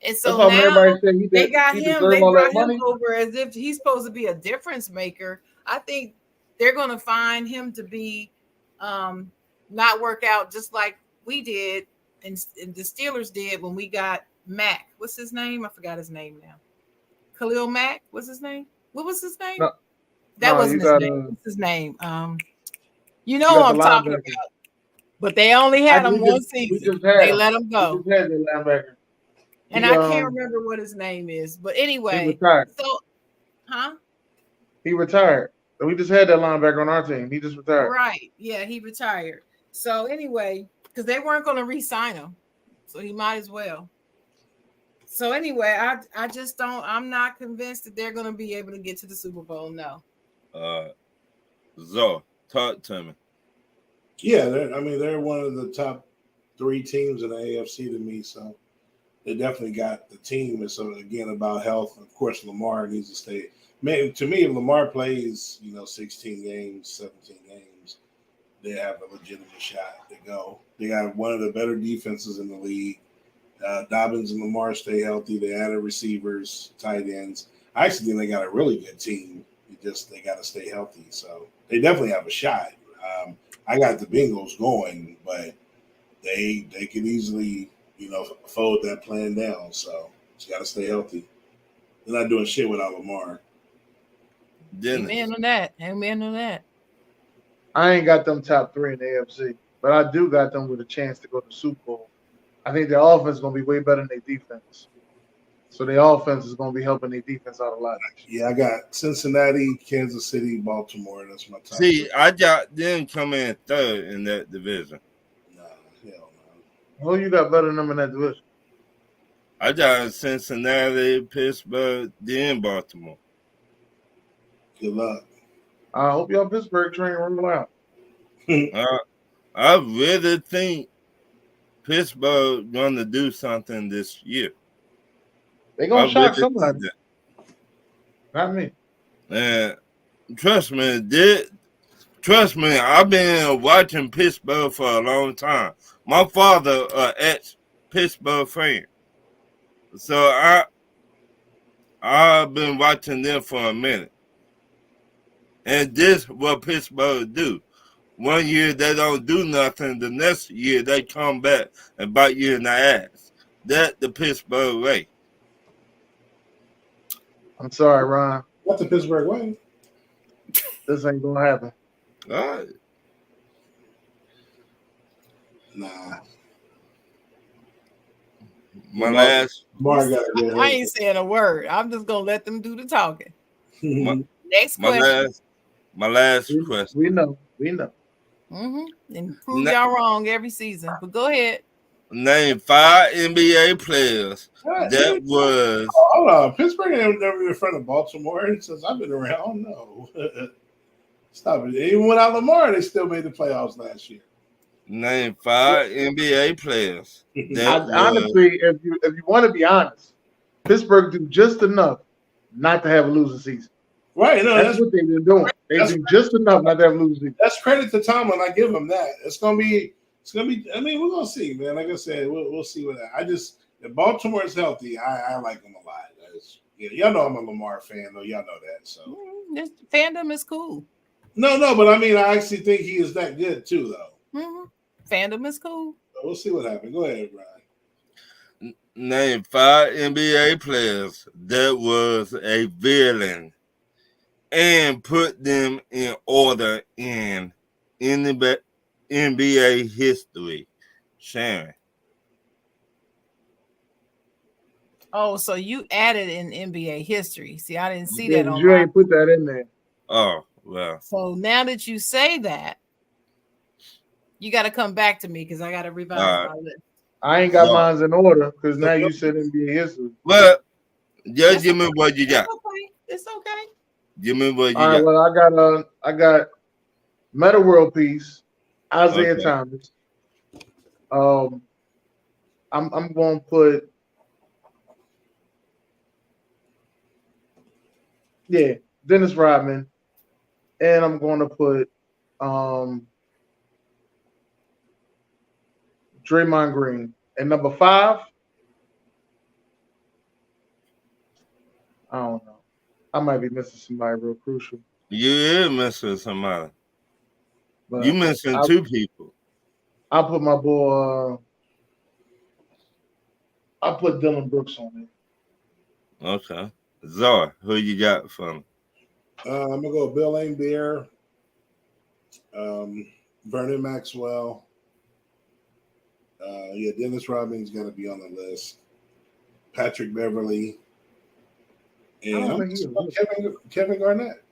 And so now they got him. They brought him over as if he's supposed to be a difference maker. I think they're going to find him to be not work out just like we did and the Steelers did when we got Mack. What's his name? I forgot his name now. Khalil Mack. What's his name? What was his name? That wasn't his name. What's his name? You know what I'm talking about. But they only had him one season. They let him go. And I can't remember what his name is. But anyway. He retired. So, He retired. We just had that linebacker on our team. He just retired. Right. Yeah, he retired. So anyway, because they weren't going to re-sign him. So he might as well. So anyway, I just don't. I'm not convinced that they're going to be able to get to the Super Bowl. No. Zoe, talk to me. Yeah, they're one of the top 3 teams in the AFC to me. So they definitely got the team. And so again, about health, of course, Lamar needs to stay. To me, if Lamar plays, 16 games, 17 games, they have a legitimate shot to go. They got one of the better defenses in the league. Dobbins and Lamar stay healthy. They added receivers, tight ends. I actually think they got a really good team. They got to stay healthy. So they definitely have a shot. I got the Bengals going, but they could easily, fold that plan down. So you got to stay healthy. They're not doing shit without Lamar. Amen on that. I ain't got them top 3 in the AFC, but I do got them with a chance to go to Super Bowl. I think their offense is going to be way better than their defense. So their offense is going to be helping their defense out a lot. Yeah, I got Cincinnati, Kansas City, Baltimore. That's my top. See, I got them coming in 3rd in that division. Nah, hell no. Who you got better than them in that division? I got Cincinnati, Pittsburgh, then Baltimore. Good luck. I hope y'all Pittsburgh train roll out. I really think Pittsburgh going to do something this year. They're going to shock somebody. Not me. And trust me, I've been watching Pittsburgh for a long time. My father ex-Pittsburgh fan. So I've been watching them for a minute. And this what Pittsburgh do. One year they don't do nothing. The next year they come back and bite you in the ass. That's the Pittsburgh way. I'm sorry, Ron. What's the Pittsburgh way? This ain't going to happen. All right. Nah. I ain't saying a word. I'm just going to let them do the talking. Next question. My last question. We know. And prove y'all wrong every season. But go ahead. Name 5 NBA players that was. Hold on. Pittsburgh ain't never in front of Baltimore since I've been around. No. Stop it. Even without Lamar, they still made the playoffs last year. Name 5 NBA players. Honestly, if you want to be honest, Pittsburgh do just enough not to have a losing season. Right, no, that's what they've been doing. They do just enough not to have a losing season. That's credit to Tomlin. I give him that. It's gonna be. I mean, we're gonna see, man. Like I said, we'll see what that. If Baltimore is healthy, I like them a lot. Y'all know I'm a Lamar fan, though. Y'all know that. So this fandom is cool. No, but I mean, I actually think he is that good too, though. Fandom is cool. So we'll see what happens. Go ahead, Brian. Name 5 NBA players that was a villain and put them in order in NBA history. Sharon. Oh, so you added in NBA history. See, I didn't see Yeah, that on you my. ain't put that in there. Oh, well. So now that you say that, you got to come back to me because I got to revise my list. I ain't got mine in order because now you said NBA history. Well, just give me what you got. It's okay. Give me what you All right, got. well, I got Meta World Peace, Isaiah Thomas. I'm going to put Dennis Rodman, and I'm going to put Draymond Green. And number 5, I don't know. I might be missing somebody real crucial. You is missing somebody. But You missing 2 people. I'll put my boy. I'll put Dylan Brooks on it. Okay. Zar, who you got for me? I'm gonna go Bill Laimbeer, Vernon Maxwell. Dennis Rodman's gonna be on the list. Patrick Beverly, and Kevin Garnett.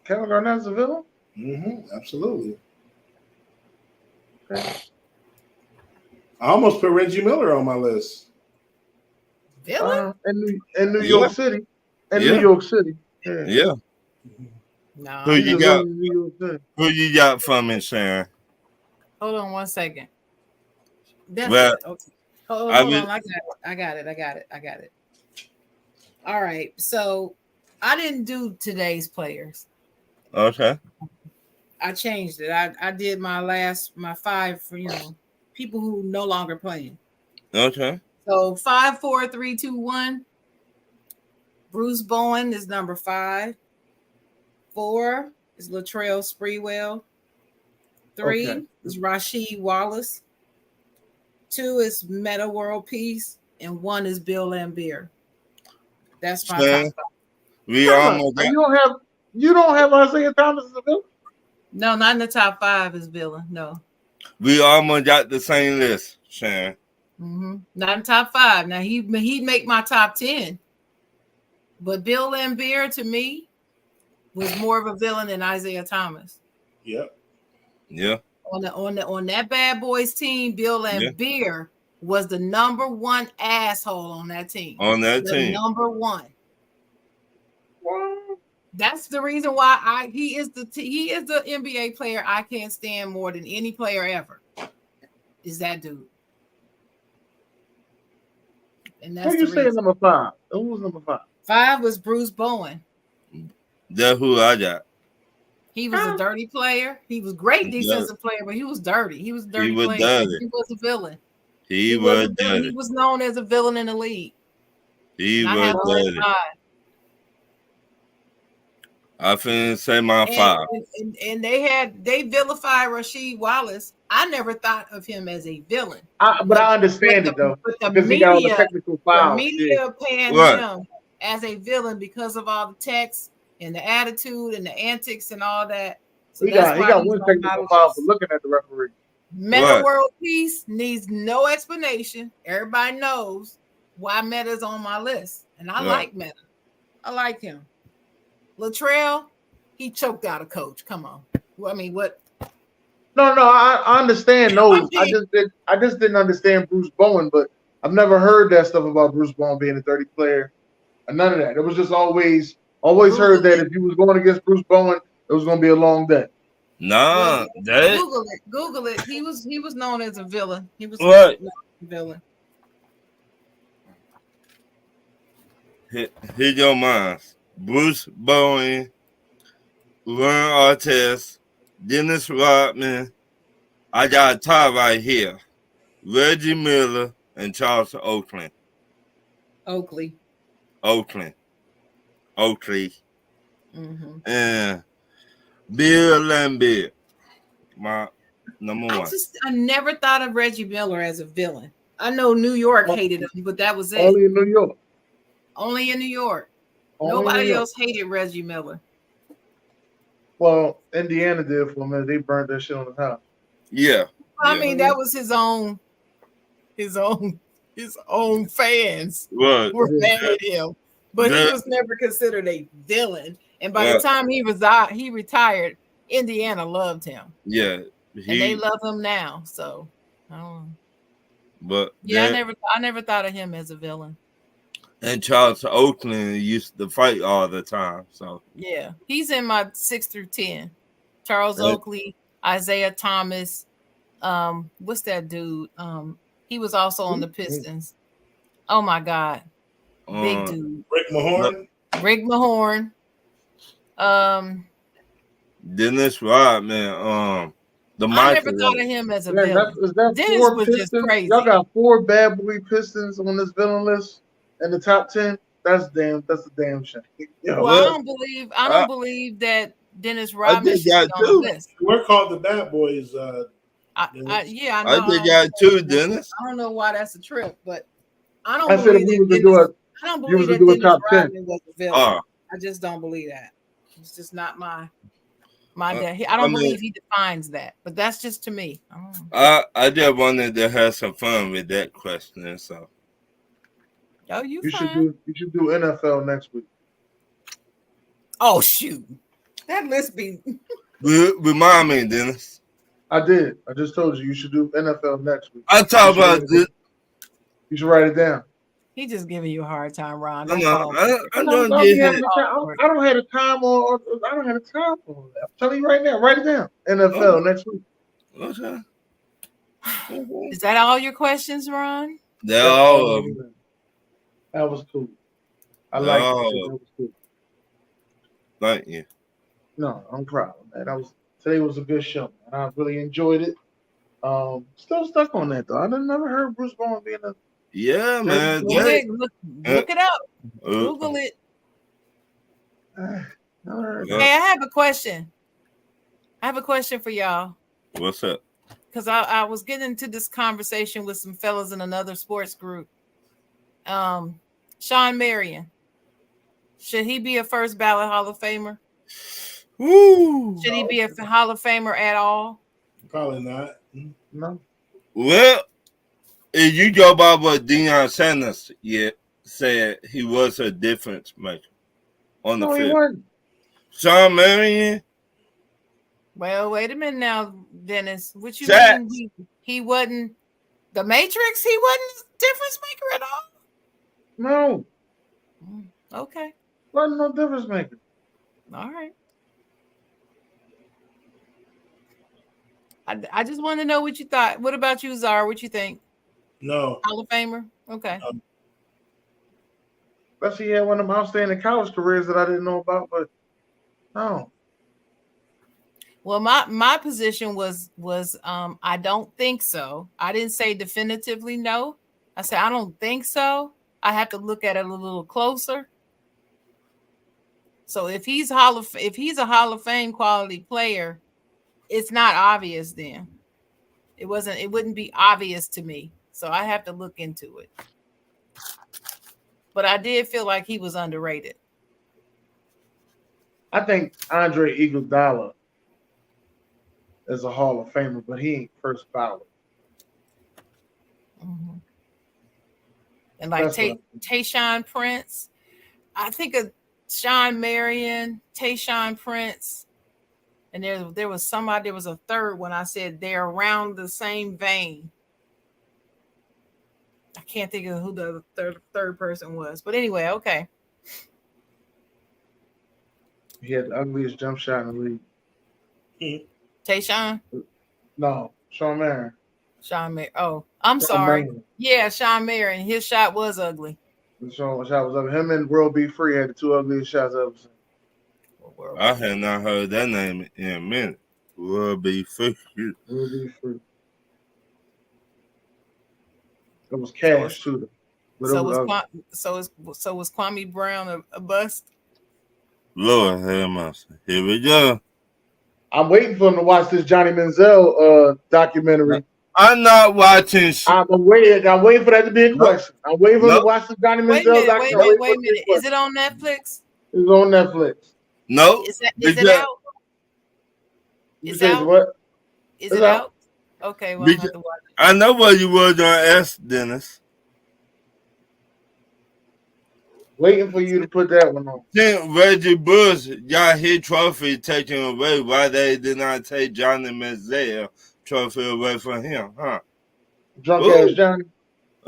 Kevin Garnett's a villain? Absolutely. Okay. I almost put Reggie Miller on my list. Villain? In New York City. New York City. Yeah. No. Who you got? Who you got for me, Sharon? Hold on one second. That's well, it. Okay. Hold on. I got it. All right. So I didn't do today's players. Okay. I changed it. I did my 5 for people who no longer playing. Okay. So 5, 4, 3, 2, 1. Bruce Bowen is number 5. 4 is Latrell Sprewell. 3 is Rasheed Wallace. 2 is Meta World Peace, and 1 is Bill Laimbeer. That's my top 5. You don't have Isaiah Thomas as a villain? No, not in the top 5 is villain. No. We almost got the same list, Sharon. Not in top 5. Now he'd make my top 10, but Bill Laimbeer to me was more of a villain than Isaiah Thomas. Yep. Yeah. On that Bad Boys team, Bill Laimbeer was the number 1 asshole on that team. Number 1. That's the reason why he is the NBA player I can't stand more than any player ever. Is that dude? And that's who you saying number 5? Who was number 5? 5 was Bruce Bowen. That's who I got. He was a dirty player. He was great defensive player, but he was dirty. He was a dirty player. Dirty. He was a villain. He was dirty. He was known as a villain in the league. He was dirty. I finna say my 5. And they vilified Rasheed Wallace. I never thought of him as a villain. But I understand it though. Because he got all the technical files. The media panned him as a villain because of all the texts and the attitude and the antics and all that. So he got one technical file for looking at the referee. Meta World Peace needs no explanation. Everybody knows why Meta's on my list. And I like Meta. I like him. Latrell, he choked out a coach. Come on. I mean, what? No, I understand those. I just didn't understand Bruce Bowen, but I've never heard that stuff about Bruce Bowen being a dirty player. And none of that. It was just always heard that if you was going against Bruce Bowen, it was going to be a long day. Nah, Google it. He was known as a villain. He was a villain. Hit your minds. Bruce Bowen, Ron Artest, Dennis Rodman. I got a tie right here. Reggie Miller and Charles Oakley. And Bill Laimbeer, my number 1. I never thought of Reggie Miller as a villain. I know New York hated him, but that was it. Only in New York. Only in New York. Nobody else hated Reggie Miller. Well, Indiana did for a minute. They burned that shit on the house. Yeah. I mean, that was his own fans were mad at him. But he was never considered a villain. And by the time he retired, Indiana loved him. Yeah. And they love him now. So I don't know. But yeah, I never thought of him as a villain. And Charles Oakland used to fight all the time. So yeah, he's in my 6 through 10. Charles Oakley, Isaiah Thomas. What's that dude? He was also on the Pistons. Oh my God, big dude. Rick Mahorn. Dennis Rodman. I never thought of him as a villain. Dennis was just crazy. Y'all got 4 bad boy Pistons on this villain list in the top 10. That's a damn shame. Well, I don't believe that Dennis Rodman should be on the list. We're called the bad boys. I know. I think got 2, Dennis. I don't know why that's a trip, but I don't believe that Dennis Rodman was a villain. I just don't believe that. It's just not my dad. I don't believe he defines that, but that's just to me. I just wanted to have some fun with that question. So, you should do NFL next week. Oh shoot, that list be. Remind me, Dennis. I did. I just told you should do NFL next week. I talk about this. You should write it down. He just giving you a hard time, Ron. I don't have the time on that. I'm telling you right now. Write it down. NFL next week. Okay. Is that all your questions, Ron? They're all of them. That was cool. I like it. That was cool. Thank you. No, I'm proud, man. Today was a good show, and I really enjoyed it. Still stuck on that though. I never heard Bruce Bowen being a man. Look it up. Google it. Hey, I have a question. I have a question for y'all. What's up? Because I was getting into this conversation with some fellas in another sports group. Sean Marion. Should he be a first ballot Hall of Famer? Woo. Should he be a Hall of Famer at all? Probably not. No. Well, if you go by what Deion Sanders said, he was a difference maker on the field. He wasn't. Sean Marion. Well, wait a minute now, Dennis. What you mean he wasn't the Matrix? He wasn't a difference maker at all? No. Okay. Wasn't no difference maker. All right. I just want to know what you thought. What about you, Zara? What you think? No. Hall of Famer? Okay. Especially he had one of them outstanding college careers that I didn't know about, but no. Well, my position was I don't think so. I didn't say definitively no. I said I don't think so. I have to look at it a little closer. So if he's a Hall of Fame quality player, it's not obvious then. It wouldn't be obvious to me. So I have to look into it. But I did feel like he was underrated. I think Andre Iguodala is a Hall of Famer, but he ain't first ballot. Mm-hmm. And like Tayshaun Prince, I think of Sean Marion, Tayshaun Prince, and there was somebody. There was a third one. I said they're around the same vein. I can't think of who the third person was, but anyway, okay. He had the ugliest jump shot in the league. Tayshaun? No, Sean Marion. Sean Marion. Oh, I'm sorry. Yeah, Sean Marion. His shot was ugly. His shot was ugly. Him and World Be Free had the 2 ugliest shots I've ever seen. I had not heard that name in a minute. World Be Free. World Be Free. It was cash too. So was Kwame Brown a bust? Lord have mercy. Here we go. I'm waiting for him to watch this Johnny Manziel documentary. I'm not watching. I'm waiting for that to be a question. I'm waiting for him to watch the Johnny Manziel documentary. Wait a minute. Is it on Netflix? It's on Netflix. No, Is it because, out? You It's say out. what? Is It's it out. out? Okay, well, I'm because gonna have to watch it. I know what you was gonna ask, Dennis. Waiting for you to put that one on. Since Reggie Bush got his trophy taken away, why they did not take Johnny Manziel trophy away from him, huh? Drunk ass Ooh, Johnny.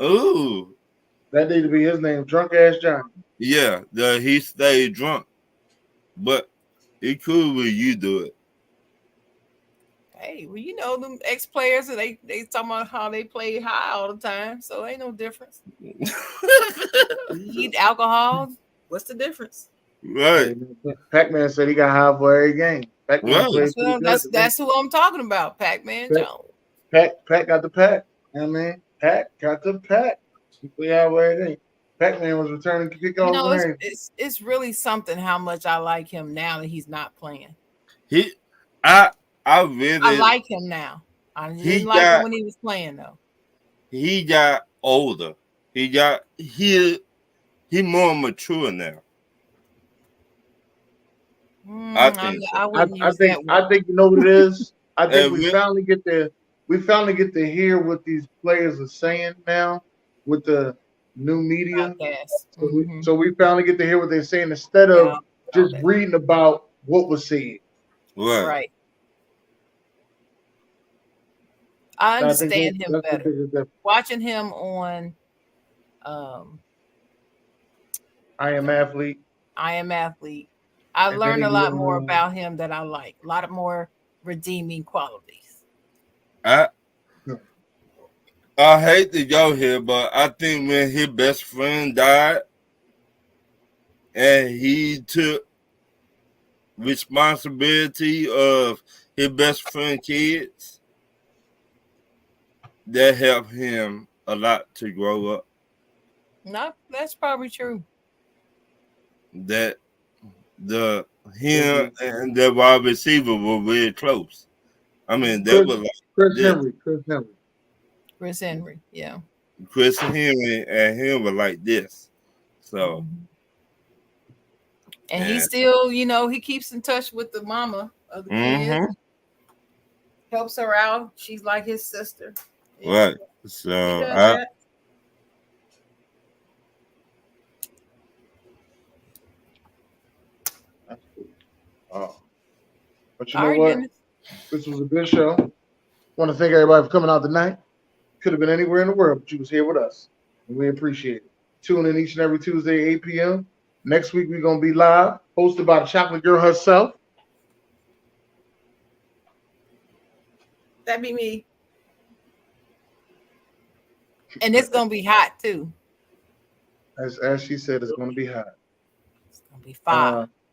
ooh, That need to be his name. Drunk ass Johnny. yeah. He stayed drunk, but it cool when you do it. Hey, well, you know them ex players, and they talking about how they play high all the time, so ain't no difference. Eat alcohol. What's the difference? Right, Hey, Pac-Man said he got high for every game. Pac-Man right. played pretty good. That's who I'm talking about, Pac-Man Pac, Jones. Pac got the pack. You know what I mean? Pac got the pack. He play high for every game. Pac-Man was returning to You kickoffs know, and everything. it's really something how much I like him now that he's not playing. He, I I really, like him now. I didn't he like him got, when he was playing though. he got older. He more mature now. I think so. I wouldn't use think that word. you know what it is. I think And we finally get to hear what these players are saying now with the new media. Podcast. So we finally get to hear what they're saying instead Yeah, of just reading about what was said. right. I I think understand him that's the better. biggest difference. Watching him on I Am Athlete. I Am Athlete, I And learned then a he lot more about him that I like. A lot of more redeeming qualities. I hate to go here, but I think when his best friend died and he took responsibility of his best friend kids, that helped him a lot to grow up. No, that's probably true. That him and the wide receiver were really close. I mean, that was like Chris this. Chris Henry, yeah. Chris Henry and him were like this. So, and he still, he keeps in touch with the mama of the kids, helps her out. She's like his sister. Yeah. Right. So he does that. But you know what? Dennis. This was a good show. Want to thank everybody for coming out tonight. Could have been anywhere in the world, but you was here with us. And we appreciate it. Tune in each and every Tuesday, 8 p.m. Next week, we're going to be live, hosted by the chocolate girl herself. That'd be me. And it's going to be hot, too. As she said, it's going to be hot. It's going to be fire.